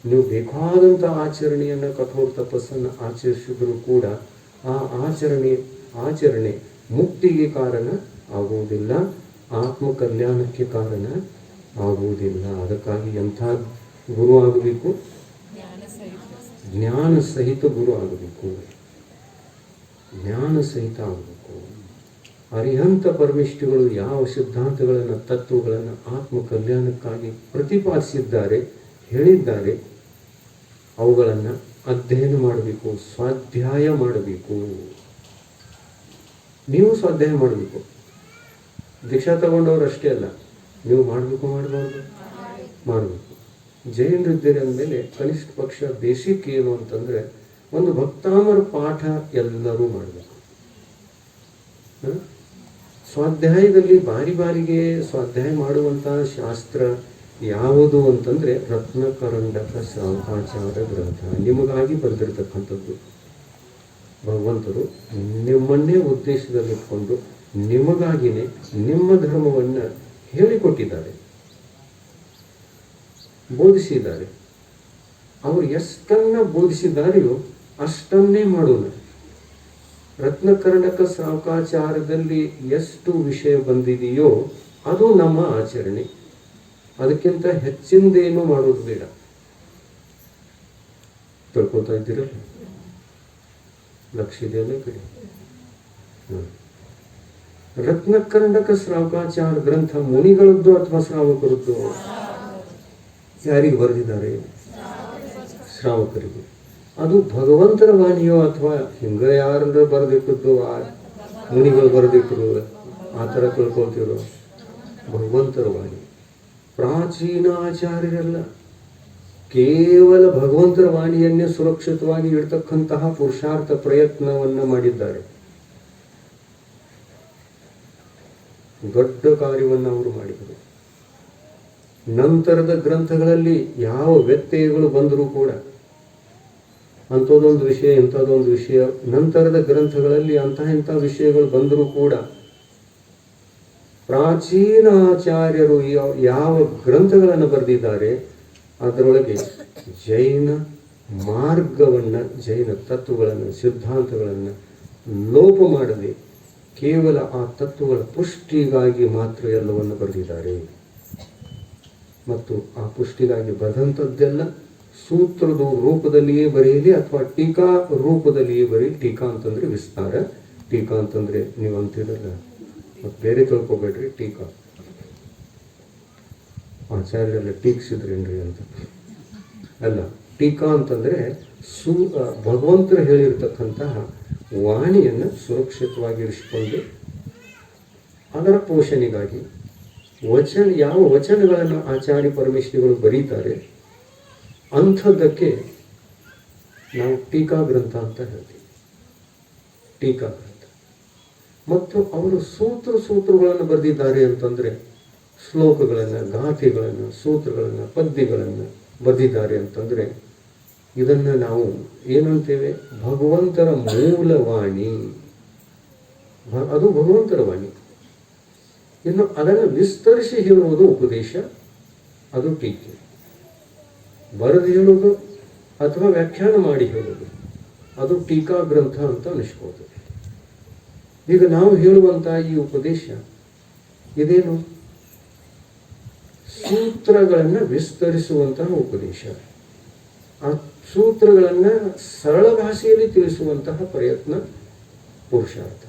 ನೀವು ಬೇಕಾದಂಥ ಆಚರಣೆಯನ್ನು, ಕಠೋರ ತಪಸ್ಸನ್ನು ಆಚರಿಸಿದರೂ ಕೂಡ ಆ ಆಚರಣೆ ಮುಕ್ತಿಗೆ ಕಾರಣ ಆಗುವುದಿಲ್ಲ, ಆತ್ಮ ಕಲ್ಯಾಣಕ್ಕೆ ಕಾರಣ ಆಗುವುದಿಲ್ಲ. ಅದಕ್ಕಾಗಿ ಎಂಥ ಗುರು ಆಗಬೇಕು? ಜ್ಞಾನ ಸಹಿತ ಗುರು ಆಗಬೇಕು. ಜ್ಞಾನ ಸಹಿತ ಆಗಬೇಕು. ಅರಿಹಂತ ಪರಮಿಷ್ಠಿಗಳು ಯಾವ ಸಿದ್ಧಾಂತಗಳನ್ನು, ತತ್ವಗಳನ್ನು ಆತ್ಮ ಕಲ್ಯಾಣಕ್ಕಾಗಿ ಪ್ರತಿಪಾದಿಸಿದ್ದಾರೆ, ಹೇಳಿದ್ದಾರೆ, ಅವುಗಳನ್ನು ಅಧ್ಯಯನ ಮಾಡಬೇಕು, ಸ್ವಾಧ್ಯಾಯ ಮಾಡಬೇಕು. ನೀವು ಸ್ವಾಧ್ಯಾಯ ಮಾಡಬೇಕು. ದೀಕ್ಷಾ ತಗೊಂಡವ್ರು ಅಷ್ಟೇ ಅಲ್ಲ, ನೀವು ಮಾಡಬೇಕು, ಮಾಡಬೇಕು. ಜೈನರಿದ್ದೀರಿ ಅಂದಮೇಲೆ ಕನಿಷ್ಠ ಪಕ್ಷ ಬೇಸಿಕ್ ಏನು ಅಂತಂದರೆ ಒಂದು ಭಕ್ತಾಮರ ಪಾಠ ಎಲ್ಲರೂ ಮಾಡಬೇಕು. ಸ್ವಾಧ್ಯಾಯದಲ್ಲಿ ಬಾರಿಗೆ ಸ್ವಾಧ್ಯಾಯ ಮಾಡುವಂತಹ ಶಾಸ್ತ್ರ ಯಾವುದು ಅಂತಂದರೆ ರತ್ನಕರಂಡಕ ಶ್ರಾವಕಾಚಾರ ಗ್ರಂಥ. ನಿಮಗಾಗಿ ಬರೆದಿರ್ತಕ್ಕಂಥದ್ದು. ಭಗವಂತರು ನಿಮ್ಮನ್ನೇ ಉದ್ದೇಶದಲ್ಲಿಟ್ಕೊಂಡು ನಿಮಗಾಗಿಯೇ ನಿಮ್ಮ ಧರ್ಮವನ್ನು ಹೇಳಿಕೊಟ್ಟಿದ್ದಾರೆ, ಬೋಧಿಸಿದ್ದಾರೆ. ಅವರು ಎಷ್ಟನ್ನ ಬೋಧಿಸಿದಾರೆಯೋ ಅಷ್ಟನ್ನೇ ಮಾಡೋಣ. ರತ್ನಕರ್ಣಕ ಶ್ರಾವಕಾಚಾರದಲ್ಲಿ ಎಷ್ಟು ವಿಷಯ ಬಂದಿದೆಯೋ ಅದು ನಮ್ಮ ಆಚರಣೆ. ಅದಕ್ಕಿಂತ ಹೆಚ್ಚಿಂದೇನು ಮಾಡೋದು ಬೇಡ. ತಿಳ್ಕೊತಾ ಇದ್ದೀರಲ್ಲ? ಲಕ್ಷ್ಯ ಇದೆಯಲ್ಲ ಕಡೆ. ರತ್ನಕರ್ಣಕ ಶ್ರಾವಕಾಚಾರ ಗ್ರಂಥ ಮುನಿಗಳದ್ದು ಅಥವಾ ಶ್ರಾವಕರದ್ದು? ಯಾರಿಗೆ ಬರೆದಿದ್ದಾರೆ? ಶ್ರಾವಕರಿಗೆ. ಅದು ಭಗವಂತರ ವಾಣಿಯೋ ಅಥವಾ ಹಿಂಗ ಯಾರು ಬರೆದಿಟ್ಟದ್ದು, ಮುನಿಗಳು ಬರೆದಿಟ್ಟರು, ಆ ಥರ ತಿಳ್ಕೊಳ್ತಿರೋ? ಭಗವಂತರ ವಾಣಿ. ಪ್ರಾಚೀನ ಆಚಾರ್ಯರಲ್ಲ, ಕೇವಲ ಭಗವಂತರ ವಾಣಿಯನ್ನೇ ಸುರಕ್ಷಿತವಾಗಿ ಇಡ್ತಕ್ಕಂತಹ ಪುರುಷಾರ್ಥ ಪ್ರಯತ್ನವನ್ನು ಮಾಡಿದ್ದಾರೆ. ದೊಡ್ಡ ಕಾರ್ಯವನ್ನು ಅವರು ಮಾಡಿದರು. ನಂತರದ ಗ್ರಂಥಗಳಲ್ಲಿ ಯಾವ ವ್ಯತ್ಯಯಗಳು ಬಂದರೂ ಕೂಡ ಅಂಥದ್ದೊಂದು ವಿಷಯ ಇಂಥದ್ದೊಂದು ವಿಷಯ. ನಂತರದ ಗ್ರಂಥಗಳಲ್ಲಿ ಇಂಥ ವಿಷಯಗಳು ಬಂದರೂ ಕೂಡ ಪ್ರಾಚೀನ ಆಚಾರ್ಯರು ಯಾವ ಗ್ರಂಥಗಳನ್ನು ಬರೆದಿದ್ದಾರೆ ಅದರೊಳಗೆ ಜೈನ ಮಾರ್ಗವನ್ನು, ಜೈನ ತತ್ವಗಳನ್ನು, ಸಿದ್ಧಾಂತಗಳನ್ನು ಲೋಪ ಮಾಡದೆ ಕೇವಲ ಆ ತತ್ವಗಳ ಪುಷ್ಟಿಗಾಗಿ ಮಾತ್ರ ಎಲ್ಲವನ್ನು ಬರೆದಿದ್ದಾರೆ. ಮತ್ತು ಆ ಪುಷ್ಟಿಗಾಗಿ ಬರೆದಂಥದ್ದೆಲ್ಲ ಸೂತ್ರದ ರೂಪದಲ್ಲಿಯೇ ಬರೆಯಲಿ ಅಥವಾ ಟೀಕಾ ರೂಪದಲ್ಲಿಯೇ ಬರೀಲಿ. ಟೀಕಾ ಅಂತಂದರೆ ವಿಸ್ತಾರ, ಟೀಕಾ ಅಂತಂದರೆ ನೀವು ಅಂತಿರಲ್ಲ, ಮತ್ತು ಬೇರೆ ತಿಳ್ಕೊಬೇಡ್ರಿ. ಟೀಕಾ ಆಚಾರ್ಯರೆಲ್ಲ ಟೀಕ್ಸಿದ್ರೇನ್ರಿ ಅಂತ ಅಲ್ಲ. ಟೀಕಾ ಅಂತಂದರೆ ಭಗವಂತರು ಹೇಳಿರ್ತಕ್ಕಂತಹ ವಾಣಿಯನ್ನು ಸುರಕ್ಷಿತವಾಗಿ ಇರಿಸಿಕೊಂಡು ಅದರ ಪೋಷಣೆಗಾಗಿ ಯಾವ ವಚನಗಳನ್ನು ಆಚಾರ್ಯ ಪರಮೇಶ್ವರಿಗಳು ಬರೀತಾರೆ ಅಂಥದ್ದಕ್ಕೆ ನಾವು ಟೀಕಾ ಗ್ರಂಥ ಅಂತ ಹೇಳ್ತೀವಿ. ಟೀಕಾ ಗ್ರಂಥ. ಮತ್ತು ಅವರು ಸೂತ್ರಗಳನ್ನು ಬರೆದಿದ್ದಾರೆ ಅಂತಂದರೆ ಶ್ಲೋಕಗಳನ್ನು, ಗಾಥೆಗಳನ್ನು, ಸೂತ್ರಗಳನ್ನು, ಪದ್ಯಗಳನ್ನು ಬರೆದಿದ್ದಾರೆ ಅಂತಂದರೆ ಇದನ್ನು ನಾವು ಏನಂತೇವೆ? ಭಗವಂತರ ಮೂಲವಾಣಿ. ಅದು ಭಗವಂತರ ವಾಣಿ. ಇನ್ನು ಅದನ್ನು ವಿಸ್ತರಿಸಿ ಹೇಳುವುದು ಉಪದೇಶ, ಅದು ಟೀಕೆ. ಬರೆದು ಹೇಳುವುದು ಅಥವಾ ವ್ಯಾಖ್ಯಾನ ಮಾಡಿ ಹೇಳುವುದು ಅದು ಟೀಕಾ ಗ್ರಂಥ ಅಂತ ಅನಿಸ್ಬೋದು. ಈಗ ನಾವು ಹೇಳುವಂತಹ ಈ ಉಪದೇಶ ಇದೇನು? ಸೂತ್ರಗಳನ್ನು ವಿಸ್ತರಿಸುವಂತಹ ಉಪದೇಶ. ಆ ಸೂತ್ರಗಳನ್ನು ಸರಳ ಭಾಷೆಯಲ್ಲಿ ತಿಳಿಸುವಂತಹ ಪ್ರಯತ್ನ, ಪುರುಷಾರ್ಥ.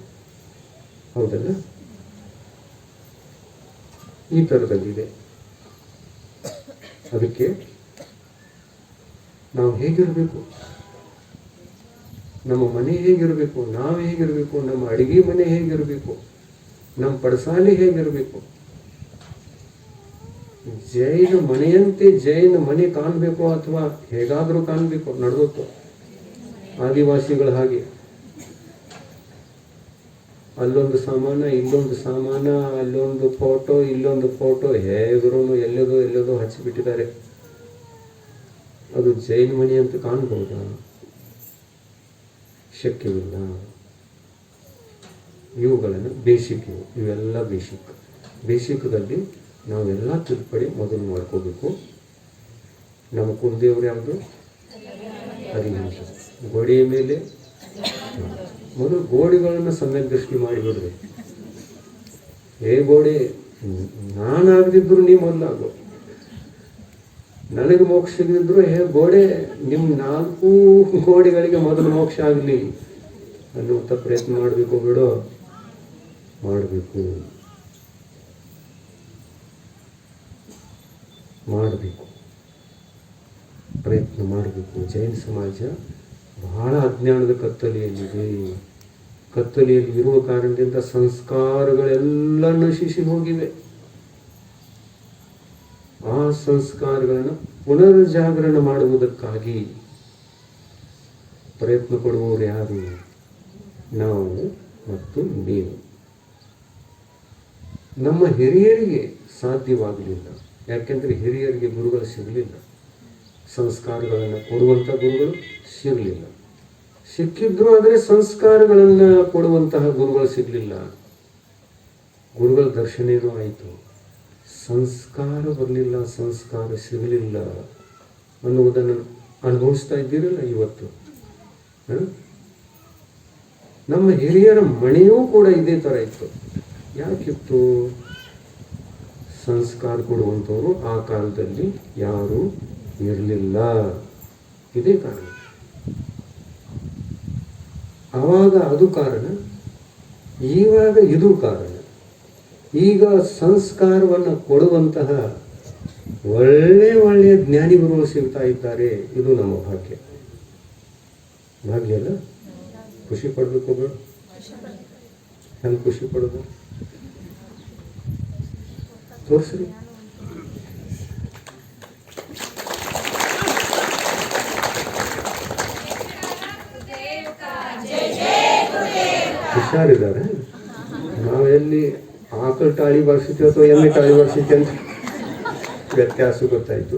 ಹೌದಲ್ಲ? ಈ ಥರದಲ್ಲಿದೆ. ಅದಕ್ಕೆ ನಾವು ಹೇಗಿರಬೇಕು, ನಮ್ಮ ಮನೆ ಹೇಗಿರಬೇಕು, ನಾವು ಹೇಗಿರಬೇಕು, ನಮ್ಮ ಅಡಿಗೆ ಮನೆ ಹೇಗಿರಬೇಕು, ನಮ್ಮ ಪಡಸಾಲೆ ಹೇಗಿರಬೇಕು, ಜೈನ ಮನೆಯಂತೆ ಜೈನ ಮನೆ ಕಾಣಬೇಕು ಅಥವಾ ಹೇಗಾದರೂ ಕಾಣಬೇಕು, ನಡೆದೋತು ಆದಿವಾಸಿಗಳ ಹಾಗೆ. ಅಲ್ಲೊಂದು ಸಾಮಾನ, ಇಲ್ಲೊಂದು ಸಾಮಾನ, ಅಲ್ಲೊಂದು ಫೋಟೋ, ಇಲ್ಲೊಂದು ಫೋಟೋ, ಹೇಗೂ ಎಲ್ಲದೋ ಹಚ್ಚಿಬಿಟ್ಟಿದ್ದಾರೆ. ಅದು ಜೈನ ಮನೆ ಅಂತ ಕಾಣ್ಬೋದಾ? ಶಕ್ಯವಿಲ್ಲ. ಇವುಗಳನ್ನು ಬೇಸಿಕ್, ಇವೆಲ್ಲ ಬೇಸಿಕ್ದಲ್ಲಿ ನಾವೆಲ್ಲ ತಿಳ್ಪಡಿ ಮೊದಲು ಮಾಡ್ಕೋಬೇಕು. ನಮ್ಮ ಕುಲದೇವ್ರು ಯಾವುದು? ಹರಿಹಂಸ. ಗೋಡೆಯ ಮೇಲೆ ಮೊದಲು ಗೋಡೆಗಳನ್ನು ಸಮ್ಯಕ್ ದೃಷ್ಟಿ ಮಾಡಿಬಿಡ್ರಿ. ಗೋಡೆ ನಾನಾಗದಿದ್ರು ನೀವು ಮೊದಲಾಗೋ, ನನಗೆ ಮೋಕ್ಷ ಸಿಗದಿದ್ರು ಗೋಡೆ ನಿಮ್ಮ 4 ಗೋಡೆಗಳಿಗೆ ಮೊದಲು ಮೋಕ್ಷ ಆಗಲಿ ಅನ್ನುವಂಥ ಪ್ರಯತ್ನ ಮಾಡಬೇಕು. ಬಿಡೋ ಮಾಡಬೇಕು. ಪ್ರಯತ್ನ ಮಾಡಬೇಕು. ಜೈನ ಸಮಾಜ ಬಹಳ ಅಜ್ಞಾನದ ಕತ್ತಲೆಯಲ್ಲಿದೆ. ಕತ್ತಲೆಯಲ್ಲಿ ಇರುವ ಕಾರಣದಿಂದ ಸಂಸ್ಕಾರಗಳೆಲ್ಲ ನಶಿಸಿ ಹೋಗಿವೆ. ಆ ಸಂಸ್ಕಾರಗಳನ್ನು ಪುನರ್ಜಾಗರಣ ಮಾಡುವುದಕ್ಕಾಗಿ ಪ್ರಯತ್ನ ಪಡುವವರು ಯಾರು? ನಾವು ಮತ್ತು ನೀವು. ನಮ್ಮ ಹಿರಿಯರಿಗೆ ಸಾಧ್ಯವಾಗಲಿಲ್ಲ. ಯಾಕೆಂದರೆ ಹಿರಿಯರಿಗೆ ಗುರುಗಳು ಸಿಗಲಿಲ್ಲ. ಸಂಸ್ಕಾರಗಳನ್ನು ಕೊಡುವಂಥ ಗುರುಗಳು ಸಿಗಲಿಲ್ಲ. ಸಿಕ್ಕಿದ್ರು ಆದರೆ ಸಂಸ್ಕಾರಗಳನ್ನು ಕೊಡುವಂತಹ ಗುರುಗಳು ಸಿಗಲಿಲ್ಲ. ಗುರುಗಳ ದರ್ಶನೇನೂ ಆಯಿತು, ಸಂಸ್ಕಾರ ಬರಲಿಲ್ಲ, ಸಂಸ್ಕಾರ ಸಿಗಲಿಲ್ಲ ಅನ್ನುವುದನ್ನು ಅನುಭವಿಸ್ತಾ ಇದ್ದೀರಲ್ಲ ಇವತ್ತು. ನಮ್ಮ ಹಿರಿಯರ ಮನೆಯೂ ಕೂಡ ಇದೇ ಥರ ಇತ್ತು. ಯಾಕಿತ್ತು? ಸಂಸ್ಕಾರ ಕೊಡುವಂಥವರು ಆ ಕಾಲದಲ್ಲಿ ಯಾರೂ ಇರಲಿಲ್ಲ. ಇದೇ ಕಾರಣ. ಆವಾಗ ಅದು ಕಾರಣ, ಈವಾಗ ಇದು ಕಾರಣ. ಈಗ ಸಂಸ್ಕಾರವನ್ನು ಕೊಡುವಂತಹ ಒಳ್ಳೆಯ ಜ್ಞಾನಿಗಳು ಸಿಗ್ತಾ ಇದ್ದಾರೆ. ಇದು ನಮ್ಮ ಭಾಗ್ಯ. ಭಾಗ್ಯ ಅಲ್ಲ? ಖುಷಿ ಪಡಬೇಕು. ಬೇಡ? ಹೆಂಗೆ ಖುಷಿ ಪಡೋದು ತೋರಿಸ್ರಿ. ಹುಷಾರಿದ್ದಾರೆ. ನಾವೆಲ್ಲಿ ಆಕಳು ಟಾಳಿ ಬರ್ಸಿತೀವಿ ಅಥವಾ ಎಮ್ಮೆ ಟಾಳಿ ಬರ್ಸಿತೀವಿ ಅಂತ ವ್ಯತ್ಯಾಸ ಗೊತ್ತಾಯಿತು.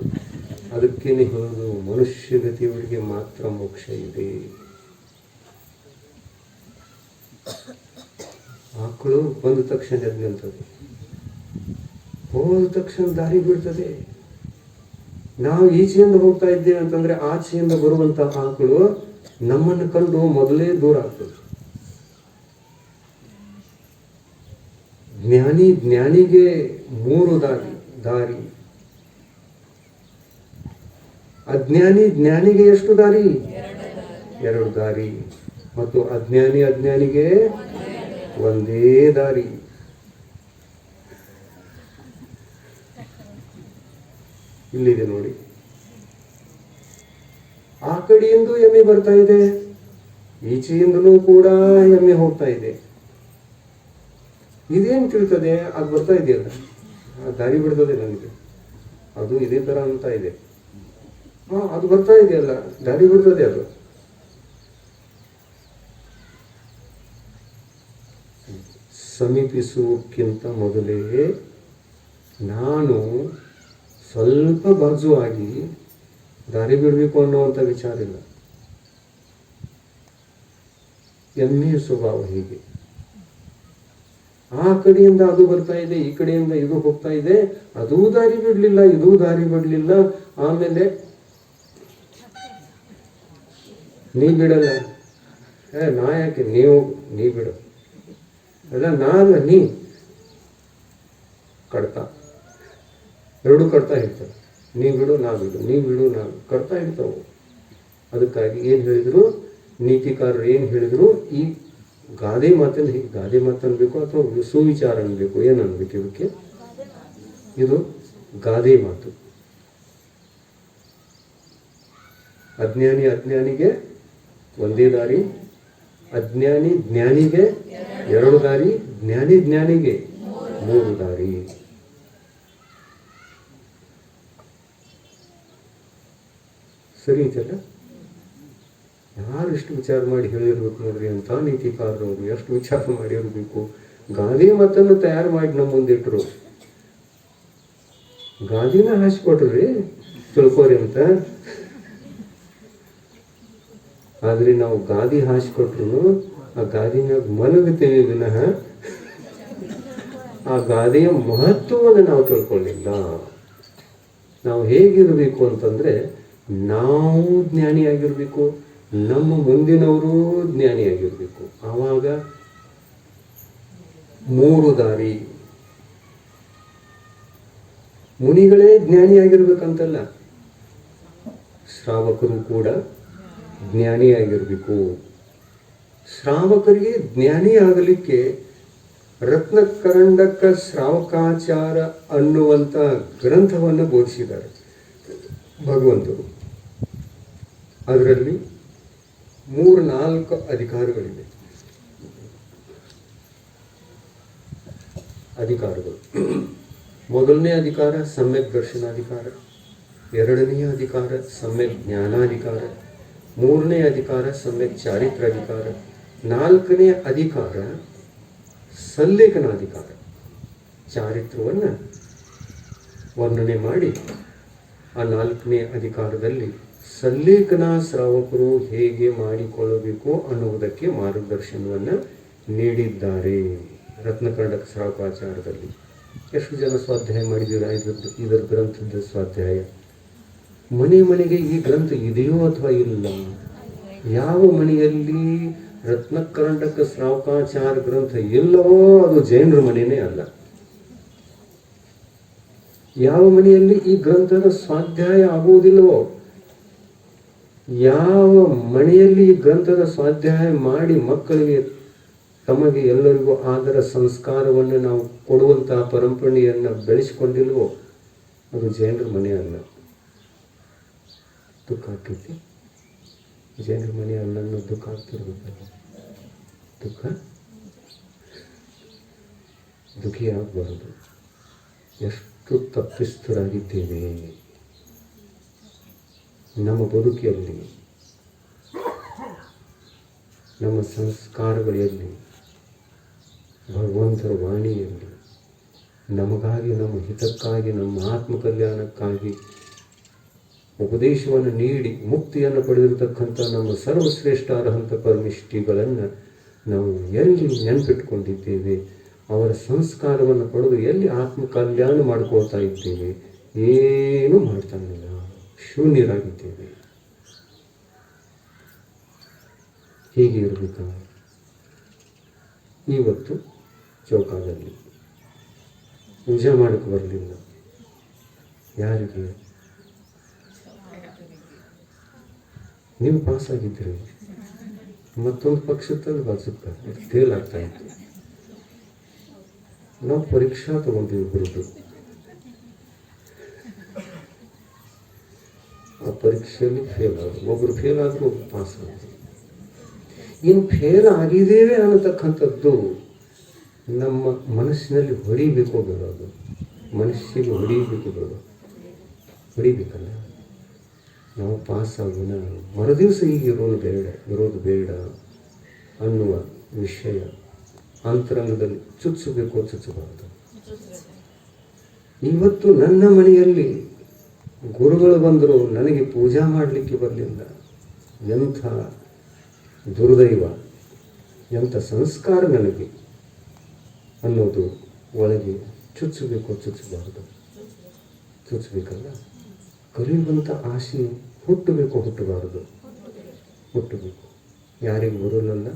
ಅದಕ್ಕೇನೆ ಹೇಳೋದು ಮನುಷ್ಯ ಗತಿಯವರಿಗೆ ಮಾತ್ರ ಮೋಕ್ಷ ಇದೆ. ಆಕಳು ಬಂದ ತಕ್ಷಣ ಎದ್ದು ನಿಲ್ತದೆ, ಹೋದ ತಕ್ಷಣ ದಾರಿ ಬಿಡ್ತದೆ. ನಾವು ಈಚೆಯಿಂದ ಹೋಗ್ತಾ ಇದ್ದೇವೆ ಅಂತಂದ್ರೆ ಆಚೆಯಿಂದ ಬರುವಂತ ಆಕಳು ನಮ್ಮನ್ನು ಕಂಡು ಮೊದಲೇ ದೂರ ಆಗ್ತದೆ. ಜ್ಞಾನಿಗೆ 3 ದಾರಿ. ಜ್ಞಾನಿಗೆ ಎಷ್ಟು ದಾರಿ? 2 ದಾರಿ. ಮತ್ತು ಅಜ್ಞಾನಿಗೆ ಒಂದೇ ದಾರಿ. ಇಲ್ಲಿದೆ ನೋಡಿ, ಆ ಕಡೆಯಿಂದ ಎಮ್ಮೆ ಬರ್ತಾ ಇದೆ, ಈಚೆಯಿಂದಲೂ ಕೂಡ ಎಮ್ಮೆ ಹೋಗ್ತಾ ಇದೆ. ಇದೇನು ತಿಳ್ತದೆ? ಅದು ಬರ್ತಾ ಇದೆಯಲ್ಲ, ದಾರಿ ಬಿಡ್ತದೆ ನನಗೆ, ಅದು ಇದೇ ತರ ಅಂತ ಇದೆ. ಅದು ಬರ್ತಾ ಇದೆಯಲ್ಲ, ದಾರಿ ಬಿಡ್ತದೆ. ಅದು ಸಮೀಪಿಸುವುದಕ್ಕಿಂತ ಮೊದಲೇ ನಾನು ಸ್ವಲ್ಪ ಬಾಜುವಾಗಿ ದಾರಿ ಬಿಡಬೇಕು ಅನ್ನುವಂಥ ವಿಚಾರ ಇಲ್ಲ. ಎಮ್ಮೆಯ ಸ್ವಭಾವ ಹೀಗೆ. ಆ ಕಡೆಯಿಂದ ಅದು ಬರ್ತಾ ಇದೆ, ಈ ಕಡೆಯಿಂದ ಇದು ಹೋಗ್ತಾ ಇದೆ, ಅದೂ ದಾರಿ ಬಿಡ್ಲಿಲ್ಲ, ಇದೂ ದಾರಿ ಬಿಡ್ಲಿಲ್ಲ. ಆಮೇಲೆ ನೀ ಬಿಡಲ್ಲ, ನಾ ಯಾಕೆ, ನೀ ಬಿಡು, ಅಲ್ಲ ನಾನು ನೀ ಕಡ್ತಾ, 2 ಕಡ್ತಾ ಇರ್ತಾರೆ. ನೀ ಬಿಡು ನಾ ಬಿಡು, ನೀ ಬಿಡು ನಾ ಕಡ್ತಾ ಇರ್ತಾವೆ. ಅದಕ್ಕಾಗಿ ಏನು ಹೇಳಿದ್ರು ನೀತಿಕಾರರು, ಏನು ಹೇಳಿದ್ರು, ಈ ಗಾದೆ ಮಾತು ಅನ್ಬೇಕು ಅಥವಾ ಸುವಿಚಾರ ಅನ್ಬೇಕು, ಏನು ಅನ್ಬೇಕು ಇದಕ್ಕೆ? ಇದು ಗಾದೆ ಮಾತು. ಅಜ್ಞಾನಿಗೆ ಒಂದೇ ದಾರಿ, ಜ್ಞಾನಿಗೆ 2 ದಾರಿ, ಜ್ಞಾನಿಗೆ 3 ದಾರಿ. ಸರಿ ಐತಲ್ಲ? ಯಾರು ಎಷ್ಟು ವಿಚಾರ ಮಾಡಿ ಹೇಳಿರ್ಬೇಕು ನೋಡ್ರಿ ಅಂತ ನೀತಿಕಾರರವರು, ಎಷ್ಟು ವಿಚಾರ ಮಾಡಿರ್ಬೇಕು. ಗಾದೆ ಮಾತನ್ನು ತಯಾರು ಮಾಡಿ ನಮ್ಮ ಮುಂದಿಟ್ರು, ಗಾದಿನ ಹಾಸ್ಕೊಟ್ರಿ ತಿಳ್ಕೋರಿ ಅಂತ. ಆದ್ರೆ ನಾವು ಗಾದಿ ಹಾಸ್ಕೊಟ್ರು ಆ ಗಾದಿನಾಗ ಮಲಗುತ್ತೇವೆ ವಿನಃ ಆ ಗಾದೆಯ ಮಹತ್ವವನ್ನು ನಾವು ತಿಳ್ಕೊಳ್ಳಿಲ್ಲ. ನಾವು ಹೇಗಿರಬೇಕು ಅಂತಂದ್ರೆ, ನಾವು ಜ್ಞಾನಿಯಾಗಿರ್ಬೇಕು, ನಮ್ಮ ಮುಂದಿನವರು ಜ್ಞಾನಿಯಾಗಿರ್ಬೇಕು. ಆವಾಗ 3 ದಾರಿ. ಮುನಿಗಳೇ ಜ್ಞಾನಿಯಾಗಿರ್ಬೇಕಂತಲ್ಲ, ಶ್ರಾವಕರು ಕೂಡ ಜ್ಞಾನಿಯಾಗಿರ್ಬೇಕು. ಶ್ರಾವಕರಿಗೆ ಜ್ಞಾನಿ ಆಗಲಿಕ್ಕೆ ರತ್ನಕರಂಡಕ ಶ್ರಾವಕಾಚಾರ ಅನ್ನುವಂಥ ಗ್ರಂಥವನ್ನು ಬೋಧಿಸಿದ್ದಾರೆ ಭಗವಂತರು. ಅದರಲ್ಲಿ 3-4 ಅಧಿಕಾರಗಳಿವೆ. ಮೊದಲನೇ ಅಧಿಕಾರ ಸಮ್ಯಕ್ ದರ್ಶನಾಧಿಕಾರ, 2ನೇ ಅಧಿಕಾರ ಸಮ್ಯಕ್ ಜ್ಞಾನಾಧಿಕಾರ, 3ನೇ ಅಧಿಕಾರ ಸಮ್ಯಕ್ ಚಾರಿತ್ರಾಧಿಕಾರ, 4ನೇ ಅಧಿಕಾರ ಸಲ್ಲೇಖನಾಧಿಕಾರ. ಚಾರಿತ್ರವನ್ನು ವರ್ಣನೆ ಮಾಡಿ ಆ 4ನೇ ಅಧಿಕಾರದಲ್ಲಿ ಸಲ್ಲೇಖನ ಶ್ರಾವಕರು ಹೇಗೆ ಮಾಡಿಕೊಳ್ಳಬೇಕು ಅನ್ನುವುದಕ್ಕೆ ಮಾರ್ಗದರ್ಶನವನ್ನು ನೀಡಿದ್ದಾರೆ ರತ್ನಕರ್ಣಕ ಶ್ರಾವಕಾಚಾರದಲ್ಲಿ. ಎಷ್ಟು ಜನ ಸ್ವಾಧ್ಯಾಯ ಮಾಡಿದ್ದೀರಾ ಇದರ ಗ್ರಂಥದ ಸ್ವಾಧ್ಯಾಯ? ಮನೆಗೆ ಈ ಗ್ರಂಥ ಇದೆಯೋ ಅಥವಾ ಇಲ್ಲ? ಯಾವ ಮನೆಯಲ್ಲಿ ರತ್ನಕರ್ಣಕ ಶ್ರಾವಕಾಚಾರ ಗ್ರಂಥ ಇಲ್ಲವೋ ಅದು ಜೈನರ ಮನೆಯೇ ಅಲ್ಲ. ಯಾವ ಮನೆಯಲ್ಲಿ ಈ ಗ್ರಂಥದ ಸ್ವಾಧ್ಯಾಯ ಆಗುವುದಿಲ್ಲವೋ, ಯಾವ ಮನೆಯಲ್ಲಿ ಈ ಗ್ರಂಥದ ಸ್ವಾಧ್ಯಾಯ ಮಾಡಿ ಮಕ್ಕಳಿಗೆ ತಮಗೆ ಎಲ್ಲರಿಗೂ ಆದರ ಸಂಸ್ಕಾರವನ್ನು ನಾವು ಕೊಡುವಂತಹ ಪರಂಪರೆಯನ್ನು ಬೆಳೆಸಿಕೊಂಡಿಲ್ವೋ ಅದು ಜೈನರ ಮನೆ ಅಲ್ಲ. ದುಃಖ ಆಗ್ತೈತಿ, ಜೈನರ ಮನೆ ಅಲ್ಲ ಅನ್ನೋ ದುಃಖ ಆಗ್ತಿರ್ಬೇಕಲ್ಲ. ದುಃಖಿ ಆಗಬಾರದು. ಎಷ್ಟು ತಪ್ಪಿಸ್ಥರಾಗಿದ್ದೇವೆ ನಮ್ಮ ಬದುಕಿಯಲ್ಲಿ, ನಮ್ಮ ಸಂಸ್ಕಾರಗಳಲ್ಲಿ, ಭಗವಂತರ ವಾಣಿಯಲ್ಲಿ, ನಮಗಾಗಿ, ನಮ್ಮ ಹಿತಕ್ಕಾಗಿ, ನಮ್ಮ ಆತ್ಮ ಕಲ್ಯಾಣಕ್ಕಾಗಿ ಉಪದೇಶವನ್ನು ನೀಡಿ ಮುಕ್ತಿಯನ್ನು ಪಡೆದಿರತಕ್ಕಂಥ ನಮ್ಮ ಸರ್ವಶ್ರೇಷ್ಠ ಅರ್ಹಂತ ಪರಮಿಷ್ಠಿಗಳನ್ನು ನಾವು ಎಲ್ಲಿ ನೆನಪಿಟ್ಕೊಂಡಿದ್ದೇವೆ, ಅವರ ಸಂಸ್ಕಾರವನ್ನು ಪಡೆದು ಎಲ್ಲಿ ಆತ್ಮ ಕಲ್ಯಾಣ ಮಾಡ್ಕೊಳ್ತಾ ಇದ್ದೇವೆ? ಏನೂ ಮಾಡ್ತಾನಿಲ್ಲ, ಶೂನ್ಯರಾಗಿದ್ದೇವೆ. ಹೀಗೆ ಇರಬೇಕು. ಇವತ್ತು ಚೌಕಾದಲ್ಲಿ ಪೂಜೆ ಮಾಡೋಕ್ಕೆ ಬರಲಿಲ್ಲ. ಯಾರಿಗೆ? ನೀವು ಪಾಸಾಗಿದ್ದೀರಿ, ಮತ್ತೊಂದು ಪಕ್ಷದಲ್ಲಿ ಬಾಜುತ್ತ ಫೇಲ್ ಆಗ್ತಾ ಇತ್ತು. ನಾವು ಪರೀಕ್ಷಾ ತಗೊಂಡಿವಿ ಬಿರುದು. ಆ ಪರೀಕ್ಷೆಯಲ್ಲಿ ಫೇಲ್ ಆದರು. ಒಬ್ಬರು ಫೇಲ್ ಆದರೂ ಒಬ್ಬರು ಪಾಸ್ ಆದರು. ಇನ್ನು ಫೇಲ್ ಆಗಿದ್ದೇವೆ ಅನ್ನತಕ್ಕಂಥದ್ದು ನಮ್ಮ ಮನಸ್ಸಿನಲ್ಲಿ ಹೊಡಿಬೇಕು ಬೇಡ. ಅದು ಮನಸ್ಸಿಗೆ ಹೊಡಿಬೇಕು ಬೇಡ, ಹೊಡಿಬೇಕಲ್ಲ. ನಾವು ಪಾಸ್ ಆಗೋಣ, ಮರುದಿವಸ ಈಗ ಇರೋದು ಬೇಡ ಅನ್ನುವ ವಿಷಯ ಅಂತರಂಗದಲ್ಲಿ ಚುಚ್ಚಬೇಕು, ಚುಚ್ಚಬಾರದು. ಇವತ್ತು ನನ್ನ ಮನೆಯಲ್ಲಿ ಗುರುಗಳು ಬಂದರು, ನನಗೆ ಪೂಜಾ ಮಾಡಲಿಕ್ಕೆ ಬರಲಿಲ್ಲ. ಎಂಥ ದುರ್ದೈವ, ಎಂಥ ಸಂಸ್ಕಾರ ನನಗೆ ಅನ್ನೋದು ಒಳಗೆ ಚುಚ್ಚಬೇಕು, ಚುಚ್ಚಬಾರದು. ಚುಚ್ಚಬೇಕಲ್ಲ. ಕಲಿಯುವಂಥ ಆಸೆ ಹುಟ್ಟಬೇಕು, ಹುಟ್ಟಬಾರದು. ಹುಟ್ಟಬೇಕು. ಯಾರಿಗೆ ಬರೋಲ್ಲ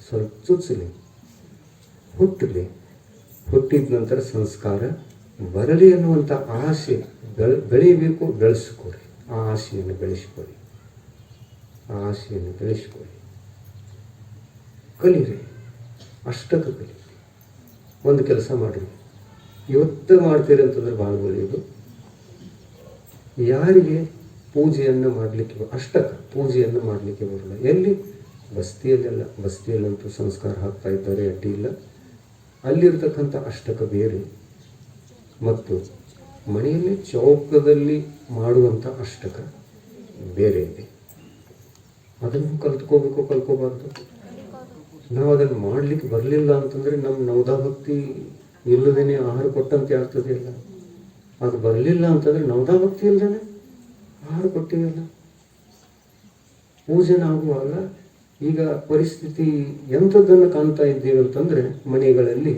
ಸ್ವಲ್ಪ ಚುಚ್ಚಲಿ, ಹುಟ್ಟಲಿ. ಹುಟ್ಟಿದ ನಂತರ ಸಂಸ್ಕಾರ ಬರಲಿ ಅನ್ನುವಂಥ ಆಸೆ ಬೆಳೀಬೇಕು. ಬೆಳೆಸ್ಕೊಡಿ, ಆ ಆಸೆಯನ್ನು ಬೆಳೆಸ್ಕೊಡಿ, ಆ ಆಸೆಯನ್ನು ಬೆಳೆಸ್ಕೊಡಿ. ಕಲೀರಿ, ಅಷ್ಟಕ್ಕೆ ಕಲೀರಿ. ಒಂದು ಕೆಲಸ ಮಾಡಿರಿ, ಇವತ್ತು ಮಾಡ್ತೀರಿ ಅಂತಂದ್ರೆ ಭಾಳ ಒಳ್ಳೆಯದು. ಯಾರಿಗೆ ಪೂಜೆಯನ್ನು ಮಾಡಲಿಕ್ಕೆ ಅಷ್ಟಕ್ಕೆ ಪೂಜೆಯನ್ನು ಮಾಡಲಿಕ್ಕೆ ಬರಲ್ಲ, ಎಲ್ಲಿ ಬಸ್ತಿಯಲ್ಲೆಲ್ಲ, ಬಸ್ತಿಯಲ್ಲಂತೂ ಸಂಸ್ಕಾರ ಹಾಕ್ತಾ ಇದ್ದಾರೆ, ಅಡ್ಡಿ ಇಲ್ಲ. ಅಲ್ಲಿರ್ತಕ್ಕಂಥ ಅಷ್ಟಕ ಬೇರೆ ಮತ್ತು ಮನೆಯಲ್ಲಿ ಚೌಕದಲ್ಲಿ ಮಾಡುವಂಥ ಅಷ್ಟಕ ಬೇರೆ ಇದೆ. ಅದನ್ನು ಕಲ್ತ್ಕೋಬಾರ್ದು. ನಾವು ಅದನ್ನು ಮಾಡಲಿಕ್ಕೆ ಬರಲಿಲ್ಲ ಅಂತಂದರೆ ನಮ್ಮ ನವದಾಭಕ್ತಿ ಇಲ್ಲದೇನೆ ಆಹಾರ ಕೊಟ್ಟಂತೆ ಆಗ್ತದೆ ಇಲ್ಲ. ಅದು ಬರಲಿಲ್ಲ ಅಂತಂದರೆ ನವದಾಭಕ್ತಿ ಇಲ್ಲದೇ ಆಹಾರ ಕೊಟ್ಟಿವಲ್ಲ. ಪೂಜೆನ ಆಗುವಾಗ ಈಗ ಪರಿಸ್ಥಿತಿ ಎಂಥದ್ದನ್ನು ಕಾಣ್ತಾ ಇದ್ದೀವಿ ಅಂತಂದರೆ, ಮನೆಗಳಲ್ಲಿ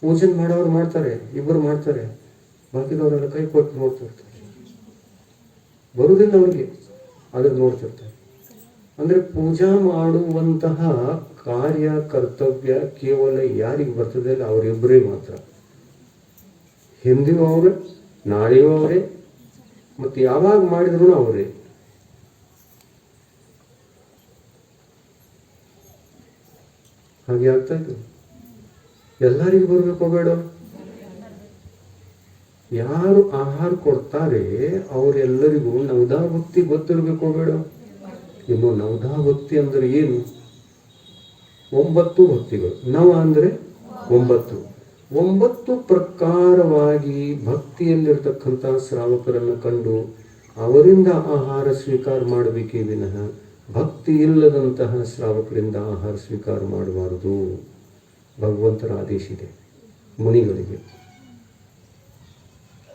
ಪೂಜೆ ಮಾಡೋರು ಮಾಡ್ತಾರೆ, ಇಬ್ಬರು ಮಾಡ್ತಾರೆ, ಬಾಕಿದವರೆಲ್ಲ ಕೈ ಕೊಟ್ಟು ನೋಡ್ತಿರ್ತಾರೆ. ಬರುವುದಿಲ್ಲ ಅವರಿಗೆ, ಆದ್ರೆ ನೋಡ್ತಿರ್ತಾರೆ. ಅಂದರೆ ಪೂಜಾ ಮಾಡುವಂತಹ ಕಾರ್ಯ ಕರ್ತವ್ಯ ಕೇವಲ ಯಾರಿಗೆ ಬರ್ತದೆ ಅಲ್ಲ, ಅವರಿಬ್ಬರೇ ಮಾತ್ರ. ಹಿಂದಿಯೂ ಅವರೇ, ನಾಳೆಯೂ ಅವರೇ, ಮತ್ತು ಯಾವಾಗ ಮಾಡಿದ್ರು ಅವರೇ. ಹಾಗೆ ಆಗ್ತಾ ಇತ್ತು. ಎಲ್ಲರಿಗೂ ಬರಬೇಕು ಬೇಡ? ಯಾರು ಆಹಾರ ಕೊಡ್ತಾರೆ ಅವರೆಲ್ಲರಿಗೂ ನವದಾಭಕ್ತಿ ಗೊತ್ತಿರಬೇಕು ಬೇಡ? ಇನ್ನು ನವದಾಭಕ್ತಿ ಅಂದರೆ ಏನು? 9 ಭಕ್ತಿಗಳು. ನವ ಅಂದರೆ 9. 9 ಪ್ರಕಾರವಾಗಿ ಭಕ್ತಿಯಲ್ಲಿರ್ತಕ್ಕಂಥ ಶ್ರಾವಕರನ್ನು ಕಂಡು ಅವರಿಂದ ಆಹಾರ ಸ್ವೀಕಾರ ಮಾಡಬೇಕೇ ವಿನಃ ಭಕ್ತಿ ಇಲ್ಲದಂತಹ ಶ್ರಾವಕರಿಂದ ಆಹಾರ ಸ್ವೀಕಾರ ಮಾಡಬಾರದು. ಭಗವಂತರ ಆದೇಶ ಇದೆ ಮುನಿಗಳಿಗೆ.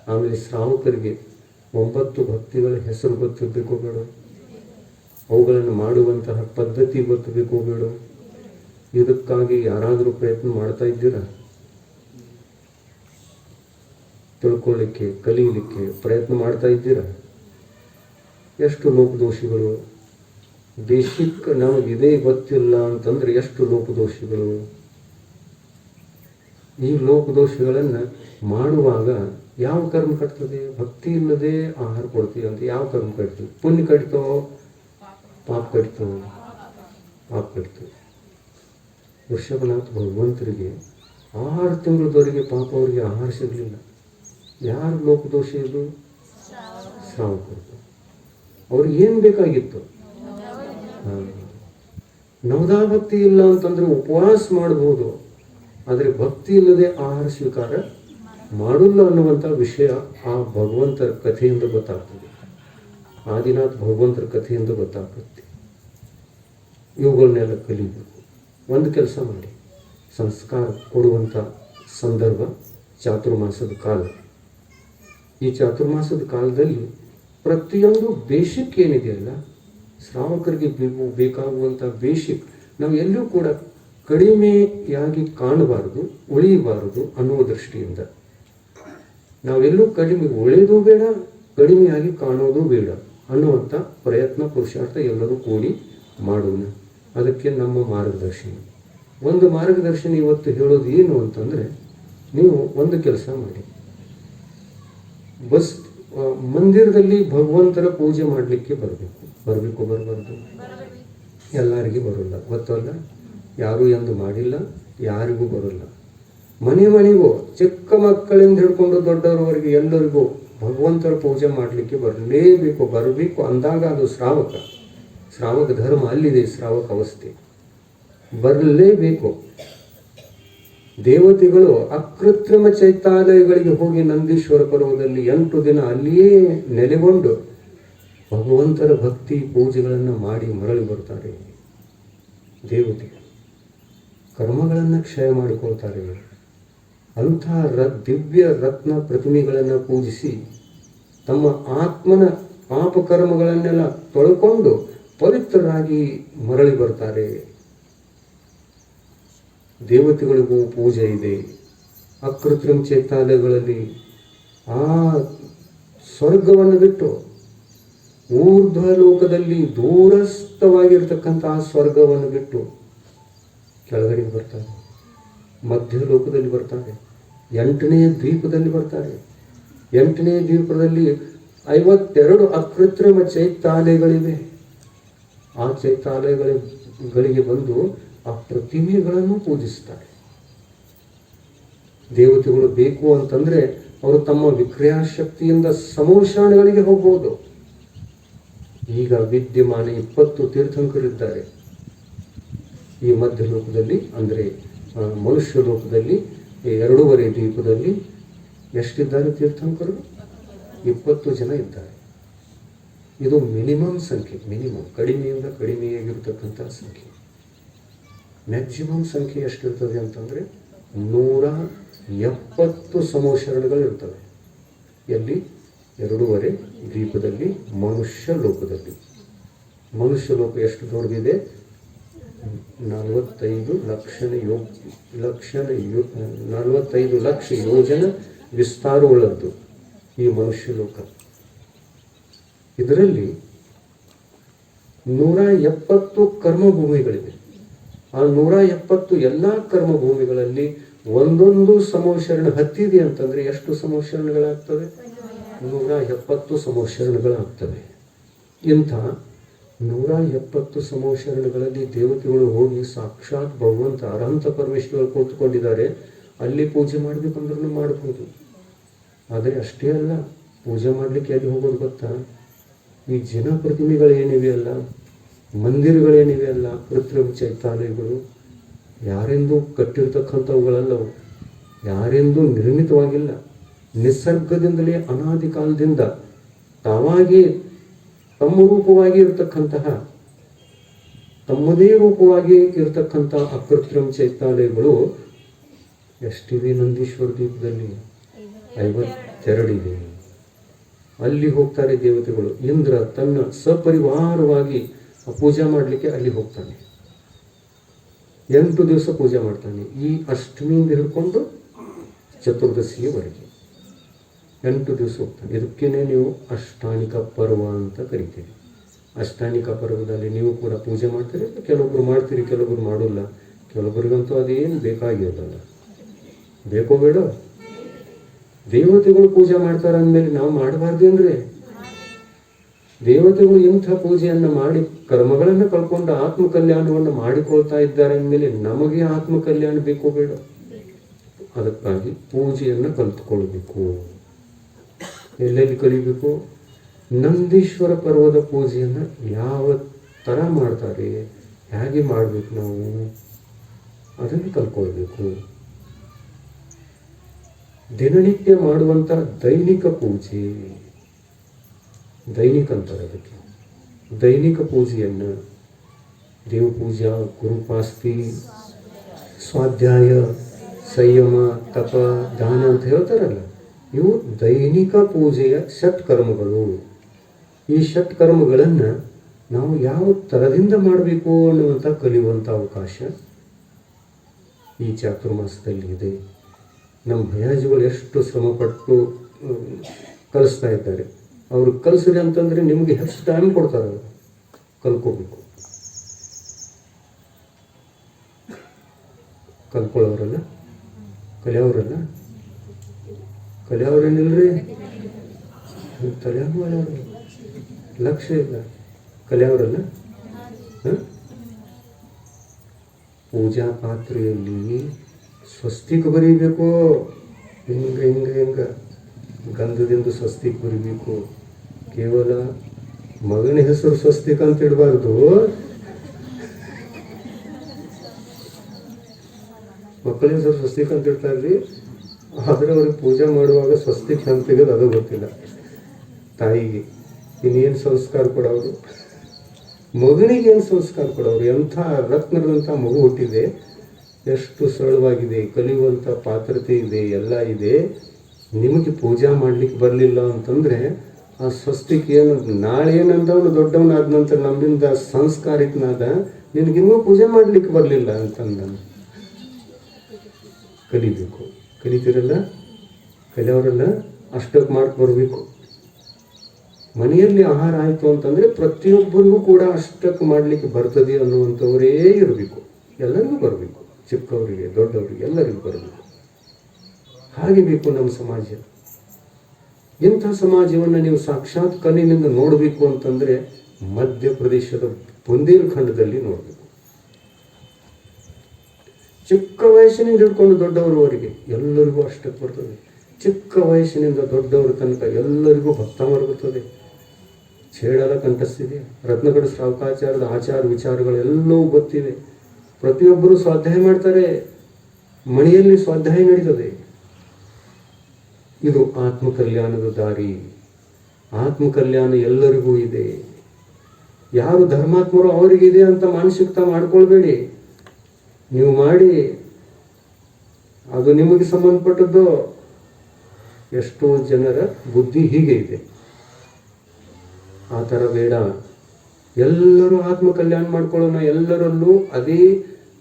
ಆಮೇಲೆ ಶ್ರಾವಕರಿಗೆ 9 ಭಕ್ತಿಗಳ ಹೆಸರು ಗೊತ್ತಿರಬೇಕು ಬೇಡ? ಅವುಗಳನ್ನು ಮಾಡುವಂತಹ ಪದ್ಧತಿ ಗೊತ್ತಬೇಕು ಬೇಡ? ಇದಕ್ಕಾಗಿ ಯಾರಾದರೂ ಪ್ರಯತ್ನ ಮಾಡ್ತಾ ಇದ್ದೀರಾ? ತಿಳ್ಕೊಳ್ಳಿಕ್ಕೆ, ಕಲೀಲಿಕ್ಕೆ ಪ್ರಯತ್ನ ಮಾಡ್ತಾ ಇದ್ದೀರಾ? ಎಷ್ಟು ಲೋಪದೋಷಿಗಳು, ಬೇಸಿಕ್ ನಮಗಿದೇ ಗೊತ್ತಿಲ್ಲ ಅಂತಂದ್ರೆ ಎಷ್ಟು ಲೋಪದೋಷಿಗಳು. ಈ ಲೋಪದೋಷಗಳನ್ನು ಮಾಡುವಾಗ ಯಾವ ಕರ್ಮ ಕಟ್ತದೆ? ಭಕ್ತಿ ಇಲ್ಲದೆ ಆಹಾರ ಕೊಡ್ತೀವಿ ಅಂತ ಯಾವ ಕರ್ಮ ಕಟ್ತೀವಿ? ಪುಣ್ಯ ಕಟ್ತೋ, ಪಾಪ ಕಟ್ತೋ? ಪಾಪ ಕಟ್ತೋ. ವೃಷಭನಾಥ ಭಗವಂತರಿಗೆ 6 ತಿಂಗಳದವರೆಗೆ ಪಾಪ ಅವರಿಗೆ ಆಹಾರ ಸಿಗಲಿಲ್ಲ. ಯಾರು ಲೋಪದೋಷ ಇದು? ಶ್ರಾವಕರು. ಅವ್ರಿಗೆ ಏನು ಬೇಕಾಗಿತ್ತು? ನವದಾಭಕ್ತಿ ಇಲ್ಲ ಅಂತಂದ್ರೆ ಉಪವಾಸ ಮಾಡಬಹುದು, ಆದರೆ ಭಕ್ತಿ ಇಲ್ಲದೆ ಆಹಾರ ಸ್ವೀಕಾರ ಮಾಡಲ್ಲ ಅನ್ನುವಂಥ ವಿಷಯ ಆ ಭಗವಂತರ ಕಥೆಯಿಂದ ಗೊತ್ತಾಗ್ತದೆ. ಆದಿನಾಥ್ ಭಗವಂತರ ಕಥೆಯಿಂದ ಗೊತ್ತಾಗುತ್ತೆ. ಇವುಗಳನ್ನೆಲ್ಲ ಕಲಿಬೇಕು. ಒಂದು ಕೆಲಸ ಮಾಡಿ, ಸಂಸ್ಕಾರ ಕೊಡುವಂಥ ಸಂದರ್ಭ ಚಾತುರ್ಮಾಸದ ಕಾಲ. ಈ ಚಾತುರ್ಮಾಸದ ಕಾಲದಲ್ಲಿ ಪ್ರತಿಯೊಂದು ಬೇಸಿಕ್ ಏನಿದೆಯಲ್ಲ, ಶ್ರಾವಕರಿಗೆ ಬೇಕಾಗುವಂಥ ಬೇಸಿಕ್ ನಾವು ಎಲ್ಲೂ ಕೂಡ ಕಡಿಮೆಯಾಗಿ ಕಾಣಬಾರದು, ಉಳಿಯಬಾರದು ಅನ್ನುವ ದೃಷ್ಟಿಯಿಂದ ನಾವೆಲ್ಲೂ ಕಡಿಮೆ ಉಳಿಯೋದು ಬೇಡ, ಕಡಿಮೆಯಾಗಿ ಕಾಣೋದು ಬೇಡ ಅನ್ನುವಂಥ ಪ್ರಯತ್ನ ಪುರುಷಾರ್ಥ ಎಲ್ಲರೂ ಕೂಡಿ ಮಾಡೋಣ. ಅದಕ್ಕೆ ನಮ್ಮ ಮಾರ್ಗದರ್ಶನ, ಒಂದು ಮಾರ್ಗದರ್ಶನ ಇವತ್ತು ಹೇಳೋದು ಏನು ಅಂತಂದರೆ, ನೀವು ಒಂದು ಕೆಲಸ ಮಾಡಿ, ಮಂದಿರದಲ್ಲಿ ಭಗವಂತರ ಪೂಜೆ ಮಾಡಲಿಕ್ಕೆ ಬರಬಾರ್ದು? ಎಲ್ಲರಿಗೂ ಬರೋಲ್ಲ, ಗೊತ್ತಲ್ಲ? ಯಾರೂ ಎಂದು ಮಾಡಿಲ್ಲ, ಯಾರಿಗೂ ಬರೋಲ್ಲ. ಮನೆಗೂ ಚಿಕ್ಕ ಮಕ್ಕಳಿಂದ ಹಿಡ್ಕೊಂಡು ದೊಡ್ಡವರವರೆಗೆ ಎಲ್ಲರಿಗೂ ಭಗವಂತರ ಪೂಜೆ ಮಾಡಲಿಕ್ಕೆ ಬರಬೇಕು ಅಂದಾಗ ಅದು ಶ್ರಾವಕ ಧರ್ಮ ಅಲ್ಲಿದೆ, ಶ್ರಾವಕ ಅವಸ್ಥೆ ಬರಲೇಬೇಕು. ದೇವತೆಗಳು ಅಕೃತ್ರಿಮ ಚೈತ್ಯಾಲಯಗಳಿಗೆ ಹೋಗಿ ನಂದೀಶ್ವರ ಪರ್ವದಲ್ಲಿ 8 ದಿನ ಅಲ್ಲಿಯೇ ನೆಲೆಗೊಂಡು ಭಗವಂತರ ಭಕ್ತಿ ಪೂಜೆಗಳನ್ನು ಮಾಡಿ ಮರಳಿ ಬರ್ತಾರೆ. ದೇವತೆಗಳು ಕರ್ಮಗಳನ್ನು ಕ್ಷಯ ಮಾಡಿಕೊಳ್ತಾರೆ. ಅಂಥ ದಿವ್ಯ ರತ್ನ ಪ್ರತಿಮೆಗಳನ್ನು ಪೂಜಿಸಿ ತಮ್ಮ ಆತ್ಮನ ಪಾಪಕರ್ಮಗಳನ್ನೆಲ್ಲ ತೊಳ್ಕೊಂಡು ಪವಿತ್ರರಾಗಿ ಮರಳಿ ಬರ್ತಾರೆ. ದೇವತೆಗಳಿಗೂ ಪೂಜೆ ಇದೆ. ಅಕೃತ್ರಿಮ ಚೈತ್ಯಾಲಯಗಳಲ್ಲಿ ಆ ಸ್ವರ್ಗವನ್ನು ಬಿಟ್ಟು ಊರ್ಧ್ವ ಲೋಕದಲ್ಲಿ ದೂರಸ್ಥವಾಗಿರ್ತಕ್ಕಂತಹ ಸ್ವರ್ಗವನ್ನು ಬಿಟ್ಟು ಕೆಳಗಡೆ ಬರ್ತಾರೆ, ಮಧ್ಯ ಲೋಕದಲ್ಲಿ ಬರ್ತಾರೆ, 8ನೇ ದ್ವೀಪದಲ್ಲಿ ಬರ್ತಾರೆ. 8ನೇ ದ್ವೀಪದಲ್ಲಿ 52 ಅಕೃತ್ರಿಮ ಚೈತ್ಯಾಲಯಗಳಿವೆ. ಆ ಚೈತ್ಯಾಲಯಗಳಿಗೆ ಬಂದು ಆ ಪ್ರತಿಮೆಗಳನ್ನು ಪೂಜಿಸ್ತಾರೆ. ದೇವತೆಗಳು ಬೇಕು ಅಂತಂದ್ರೆ ಅವರು ತಮ್ಮ ವಿಕ್ರಿಯಾಶಕ್ತಿಯಿಂದ ಸಮೋಷಾಣಗಳಿಗೆ ಹೋಗ್ಬೋದು. ಈಗ ವಿದ್ಯಮಾನ 20 ತೀರ್ಥಂಕರಿದ್ದಾರೆ ಈ ಮಧ್ಯ ಲೋಕದಲ್ಲಿ. ಅಂದರೆ ಮನುಷ್ಯ ಲೋಕದಲ್ಲಿ 2.5 ದ್ವೀಪದಲ್ಲಿ ಎಷ್ಟಿದ್ದಾರೆ ತೀರ್ಥಂಕರು? 20 ಜನ ಇದ್ದಾರೆ. ಇದು ಮಿನಿಮಮ್ ಸಂಖ್ಯೆ, ಕಡಿಮೆಯಿಂದ ಕಡಿಮೆಯಾಗಿರ್ತಕ್ಕಂಥ ಸಂಖ್ಯೆ. ಮ್ಯಾಕ್ಸಿಮಮ್ ಸಂಖ್ಯೆ ಎಷ್ಟಿರ್ತದೆ ಅಂತಂದರೆ 170 ಸಮೋಶರಣಗಳು ಇರ್ತವೆ. ಎಲ್ಲಿ? 2.5 ದ್ವೀಪದಲ್ಲಿ, ಮನುಷ್ಯ ಲೋಕದಲ್ಲಿ. ಮನುಷ್ಯ ಲೋಕ ಎಷ್ಟು ದೊಡ್ಡದಿದೆ? 45 ಲಕ್ಷ ಯೋಜನ ವಿಸ್ತಾರವುಳ್ಳದ್ದು ಈ ಮನುಷ್ಯ ಲೋಕ. ಇದರಲ್ಲಿ 170 ಕರ್ಮಭೂಮಿಗಳಿವೆ. ಆ 170 ಎಲ್ಲ ಕರ್ಮಭೂಮಿಗಳಲ್ಲಿ ಒಂದೊಂದು ಸಮೋಶರಣ ಹತ್ತಿದೆ ಅಂತಂದ್ರೆ ಎಷ್ಟು ಸಮೋಶರಣಗಳಾಗ್ತವೆ? 170 ಸಮೋಶರಣಗಳಾಗ್ತವೆ. ಇಂಥ 170 ಸಮೋಶರಣಗಳಲ್ಲಿ ದೇವತೆಗಳು ಹೋಗಿ ಸಾಕ್ಷಾತ್ ಭಗವಂತ ಅನಂತ ಪರಮೇಶ್ವರ ಕೂತ್ಕೊಂಡಿದ್ದಾರೆ. ಅಲ್ಲಿ ಪೂಜೆ ಮಾಡಬೇಕಂದ್ರೂ ಮಾಡಬಹುದು. ಆದರೆ ಅಷ್ಟೇ ಅಲ್ಲ, ಪೂಜೆ ಮಾಡಲಿಕ್ಕೆ ಎಲ್ಲಿ ಹೋಗೋದು ಗೊತ್ತಾ? ಈ ಜನ ಪ್ರತಿಮೆಗಳೇನಿವೆ ಅಲ್ಲ, ಮಂದಿರಗಳೇನಿವೆ ಅಲ್ಲ, ಕೃತ್ರಿಮ ಚೈತ್ಯಾಲಯಗಳು ಯಾರೆಂದೂ ಕಟ್ಟಿರ್ತಕ್ಕಂಥವುಗಳಲ್ಲವು, ಯಾರೆಂದೂ ನಿರ್ಮಿತವಾಗಿಲ್ಲ. ನಿಸರ್ಗದಿಂದಲೇ ಅನಾದಿ ಕಾಲದಿಂದ ತಾವಾಗಿ ತಮ್ಮದೇ ರೂಪವಾಗಿ ಇರತಕ್ಕಂಥ ಅಕೃತ್ರಿಮ ಚೈತ್ಯಾಲಯಗಳು ಎಷ್ಟಿವೆ? ನಂದೀಶ್ವರ ದ್ವೀಪದಲ್ಲಿ 52 ಇವೆ. ಅಲ್ಲಿ ಹೋಗ್ತಾರೆ ದೇವತೆಗಳು. ಇಂದ್ರ ತನ್ನ ಸಪರಿವಾರವಾಗಿ ಪೂಜೆ ಮಾಡಲಿಕ್ಕೆ ಅಲ್ಲಿ ಹೋಗ್ತಾನೆ. 8 ದಿವಸ ಪೂಜೆ ಮಾಡ್ತಾನೆ. ಈ ಅಷ್ಟಮಿಯಿಂದ ಹಿಡ್ಕೊಂಡು ಚತುರ್ದಶಿಯವರೆಗೆ 8 ದಿವಸ ಹೋಗ್ತಾನೆ. ಇದಕ್ಕೇನೆ ನೀವು ಅಷ್ಟಾನಿಕ ಪರ್ವ ಅಂತ ಕರಿತೀರಿ. ಅಷ್ಟಾನಿಕ ಪರ್ವದಲ್ಲಿ ನೀವು ಕೂಡ ಪೂಜೆ ಮಾಡ್ತೀರಿ. ಕೆಲವೊಬ್ರು ಮಾಡ್ತೀರಿ, ಕೆಲವೊಬ್ರು ಮಾಡೋಲ್ಲ. ಕೆಲವೊಬ್ಬರಿಗಂತೂ ಅದೇನು ಬೇಕಾಗಿರೋಲ್ಲ. ಬೇಕೋ ಬೇಡ? ದೇವತೆಗಳು ಪೂಜೆ ಮಾಡ್ತಾರೆ ಅಂದಮೇಲೆ ನಾವು ಮಾಡಬಾರ್ದೇನ್ರಿ? ದೇವತೆಗಳು ಇಂಥ ಪೂಜೆಯನ್ನು ಮಾಡಿ ಕರ್ಮಗಳನ್ನು ಕಳ್ಕೊಂಡು ಆತ್ಮ ಕಲ್ಯಾಣವನ್ನು ಮಾಡಿಕೊಳ್ತಾ ಇದ್ದಾರೆ ಅಂದಮೇಲೆ ನಮಗೆ ಆತ್ಮ ಕಲ್ಯಾಣ ಬೇಕೋ ಬೇಡ? ಅದಕ್ಕಾಗಿ ಪೂಜೆಯನ್ನು ಕಲಿತುಕೊಳ್ಬೇಕು. ಎಲ್ಲೆಲ್ಲಿ ಕಲಿಬೇಕು? ನಂದೀಶ್ವರ ಪರ್ವದ ಪೂಜೆಯನ್ನು ಯಾವ ಥರ ಮಾಡ್ತಾರೆ, ಹೇಗೆ ಮಾಡಬೇಕು ನಾವು ಅದನ್ನು ಕಲ್ತ್ಕೊಳ್ಬೇಕು. ದಿನನಿತ್ಯ ಮಾಡುವಂಥ ದೈನಿಕ ಪೂಜೆ, ದೈನಿಕ ಅಂತಾರೆ ಅದಕ್ಕೆ. ದೈನಿಕ ಪೂಜೆಯನ್ನು ದೇವಪೂಜಾ, ಗುರುಪಾಸ್ತಿ, ಸ್ವಾಧ್ಯಾಯ, ಸಂಯಮ, ತಪ, ದಾನ ಅಂತ ಹೇಳ್ತಾರಲ್ಲ, ಇವು ದೈನಿಕ ಪೂಜೆಯ ಷಟ್ಕರ್ಮಗಳು. ಈ ಷಟ್ಕರ್ಮಗಳನ್ನು ನಾವು ಯಾವ ಥರದಿಂದ ಮಾಡಬೇಕು ಅನ್ನುವಂಥ ಕಲಿಯುವಂಥ ಅವಕಾಶ ಈ ಚಾತುರ್ಮಾಸದಲ್ಲಿ ಇದೆ. ನಮ್ಮ ಭಯಾಜಿಗಳು ಎಷ್ಟು ಶ್ರಮಪಟ್ಟು ಕಲಿಸ್ತಾ ಇದ್ದಾರೆ. ಅವರು ಕಲಿಸಿದೆ ಅಂತಂದರೆ ನಿಮಗೆ ಎಷ್ಟು ಟೈಮ್ ಕೊಡ್ತಾರೆ, ಅವರು ಕಲ್ಕೋಬೇಕು. ಕಲ್ಕೊಳ್ಳೋರಲ್ಲ, ಕಲಿಯೋರಲ್ಲ, ಕಲಿಯೋರೇನಿಲ್ರಿ, ತಲೆಯಾಗ ಲಕ್ಷ್ಯ ಇಲ್ಲ, ಕಲಿಯೋರಲ್ಲ. ಪೂಜಾ ಪಾತ್ರೆಯಲ್ಲಿ ಸ್ವಸ್ತಿಕ್ ಬರೀಬೇಕು, ಹಿಂಗೆ ಗಂಧದಿಂದ ಸ್ವಸ್ತಿಕ್ ಬರೀಬೇಕು. ಕೇವಲ ಮಗನ ಹೆಸರು ಸ್ವಸ್ತಿಕ್ ಅಂತ ಇಡಬಾರ್ದು. ಮಕ್ಕಳ ಹೆಸರು ಸ್ವಸ್ತಿಕ್ ಅಂತ ಇಡ್ತಾರ್ರಿ, ಆದರೆ ಅವ್ರಿಗೆ ಪೂಜೆ ಮಾಡುವಾಗ ಸ್ವಸ್ತಿಕ್ ಅಂತ ತೆಗೆದು ಅದು ಗೊತ್ತಿಲ್ಲ ತಾಯಿಗೆ. ಇನ್ನೇನು ಸಂಸ್ಕಾರ ಕೊಡೋರು, ಮಗನಿಗೆ ಏನು ಸಂಸ್ಕಾರ ಕೊಡೋರು? ಎಂಥ ರತ್ನದಂಥ ಮಗು ಹುಟ್ಟಿದೆ, ಎಷ್ಟು ಸರಳವಾಗಿದೆ, ಕಲಿಯುವಂಥ ಪಾತ್ರತೆ ಇದೆ, ಎಲ್ಲ ಇದೆ. ನಿಮಗೆ ಪೂಜಾ ಮಾಡ್ಲಿಕ್ಕೆ ಬರಲಿಲ್ಲ ಅಂತಂದರೆ ಆ ಸ್ವಸ್ತಿಕ್ ಏನು, ನಾಳೆ ಏನಂದವನು ದೊಡ್ಡವನಾದ ನಂತರ ನಮ್ಮಿಂದ ಸಂಸ್ಕಾರಿಕನಾದ, ನಿನಗಿನ್ನೂ ಪೂಜೆ ಮಾಡಲಿಕ್ಕೆ ಬರಲಿಲ್ಲ ಅಂತಂದ. ಕಲಿಬೇಕು, ಕಲಿತಿರಲ್ಲ, ಕಲಿಯೋರೆಲ್ಲ ಅಷ್ಟಕ್ಕೆ ಮಾಡಕ್ಕೆ ಬರಬೇಕು. ಮನೆಯಲ್ಲಿ ಆಹಾರ ಆಯಿತು ಅಂತಂದರೆ ಪ್ರತಿಯೊಬ್ಬರಿಗೂ ಕೂಡ ಅಷ್ಟಕ್ಕೆ ಮಾಡಲಿಕ್ಕೆ ಬರ್ತದೆ ಅನ್ನುವಂಥವರೇ ಇರಬೇಕು. ಎಲ್ಲರಿಗೂ ಬರಬೇಕು, ಚಿಕ್ಕವರಿಗೆ ದೊಡ್ಡವರಿಗೆ ಎಲ್ಲರಿಗೂ ಬರಬೇಕು. ಹಾಗೆ ಬೇಕು ನಮ್ಮ ಸಮಾಜ. ಇಂಥ ಸಮಾಜವನ್ನು ನೀವು ಸಾಕ್ಷಾತ್ ಕಣ್ಣಿನಿಂದ ನೋಡಬೇಕು ಅಂತಂದರೆ ಮಧ್ಯಪ್ರದೇಶದ ಬುಂದೇಲ್ಖಂಡದಲ್ಲಿ ನೋಡಬೇಕು. ಚಿಕ್ಕ ವಯಸ್ಸಿನಿಂದ ಹಿಡ್ಕೊಂಡು ದೊಡ್ಡವರವರೆಗೆ ಎಲ್ಲರಿಗೂ ಅಷ್ಟಕ್ಕೆ ಬರ್ತದೆ. ಚಿಕ್ಕ ವಯಸ್ಸಿನಿಂದ ದೊಡ್ಡವರ ತನಕ ಎಲ್ಲರಿಗೂ ಭಕ್ತ ಬರುತ್ತದೆ. ಛೇಡಲ ಕಂಠಸ್ಥಿದೆ, ರತ್ನಗಡ ಶ್ರಾವಕಾಚಾರದ ಆಚಾರ ವಿಚಾರಗಳೆಲ್ಲವೂ ಗೊತ್ತಿವೆ. ಪ್ರತಿಯೊಬ್ಬರು ಸ್ವಾಧ್ಯಾಯ ಮಾಡ್ತಾರೆ, ಮನೆಯಲ್ಲಿ ಸ್ವಾಧ್ಯಾಯ ನಡೀತದೆ. ಇದು ಆತ್ಮಕಲ್ಯಾಣದ ದಾರಿ. ಆತ್ಮಕಲ್ಯಾಣ ಎಲ್ಲರಿಗೂ ಇದೆ. ಯಾರು ಧರ್ಮಾತ್ಮರು ಅವರಿಗಿದೆ ಅಂತ ಮಾನಸಿಕತೆ ಮಾಡ್ಕೊಳ್ಬೇಡಿ. ನೀವು ಮಾಡಿ, ಅದು ನಿಮಗೆ ಸಂಬಂಧಪಟ್ಟದ್ದು. ಎಷ್ಟೋ ಜನರ ಬುದ್ಧಿ ಹೀಗೆ ಇದೆ, ಆ ಥರ ಬೇಡ. ಎಲ್ಲರೂ ಆತ್ಮಕಲ್ಯಾಣ ಮಾಡ್ಕೊಳ್ಳೋಣ. ಎಲ್ಲರಲ್ಲೂ ಅದೇ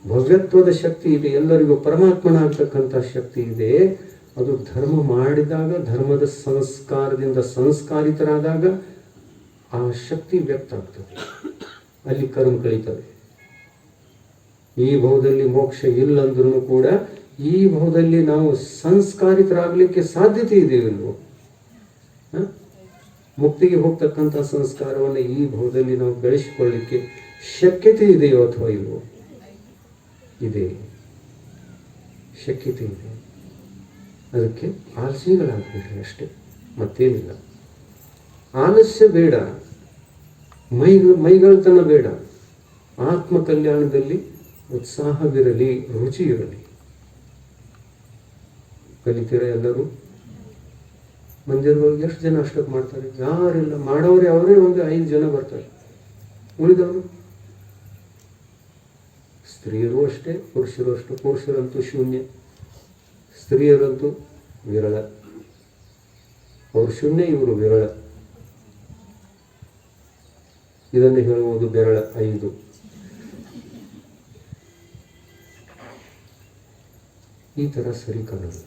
ಭವ್ಯತ್ವದ ಶಕ್ತಿ ಇದೆ, ಎಲ್ಲರಿಗೂ ಪರಮಾತ್ಮನಾಗ್ತಕ್ಕಂಥ ಶಕ್ತಿ ಇದೆ. ಅದು ಧರ್ಮ ಮಾಡಿದಾಗ, ಧರ್ಮದ ಸಂಸ್ಕಾರದಿಂದ ಸಂಸ್ಕಾರಿತರಾದಾಗ ಆ ಶಕ್ತಿ ವ್ಯಕ್ತ ಆಗ್ತದೆ, ಅಲ್ಲಿ ಕರ್ಮ ಕಳೀತದೆ. ಈ ಭಾವದಲ್ಲಿ ಮೋಕ್ಷ ಇಲ್ಲಂದ್ರೂ ಕೂಡ ಈ ಭಾವದಲ್ಲಿ ನಾವು ಸಂಸ್ಕಾರಿತರಾಗಲಿಕ್ಕೆ ಸಾಧ್ಯತೆ ಇದೆಯಲ್ವೋ? ಮುಕ್ತಿಗೆ ಹೋಗ್ತಕ್ಕಂಥ ಸಂಸ್ಕಾರವನ್ನು ಈ ಭಾವದಲ್ಲಿ ನಾವು ಬೆಳೆಸಿಕೊಳ್ಳಲಿಕ್ಕೆ ಶಕ್ಯತೆ ಇದೆಯೋ ಅಥವಾ ಇಲ್ವೋ? ಇದೆ, ಶಕ್ಯತೆ ಇದೆ. ಅದಕ್ಕೆ ಆಲಸ್ಯಗಳಾಗಬೇಡ್ರಿ, ಅಷ್ಟೇ, ಮತ್ತೇನಿಲ್ಲ. ಆಲಸ್ಯ ಬೇಡ, ಮೈಗಳ್ತನ ಬೇಡ. ಆತ್ಮ ಕಲ್ಯಾಣದಲ್ಲಿ ಉತ್ಸಾಹವಿರಲಿ, ರುಚಿ ಇರಲಿ. ಕಲಿತೀರ ಎಲ್ಲರೂ? ಮಂದಿರದೊಳಗೆ ಎಷ್ಟು ಜನ ಅಷ್ಟಕ್ಕೆ ಮಾಡ್ತಾರೆ? ಯಾರಿಲ್ಲ. ಮಾಡೋರೆ ಅವರೇ ಒಂದು 5 ಜನ ಬರ್ತಾರೆ. ಉಳಿದವರು ಸ್ತ್ರೀಯರು ಅಷ್ಟೇ, ಪುರುಷರು ಅಷ್ಟೇ. ಪುರುಷರಂತೂ ಶೂನ್ಯ, ಸ್ತ್ರೀಯರಂತೂ ವಿರಳ. ಅವರು ಶೂನ್ಯ, ಇವರು ವಿರಳ. ಇದನ್ನು ಹೇಳುವುದು ಬೆರಳ 5. ಈ ಥರ ಸರಿ ಕಾಣೋದು.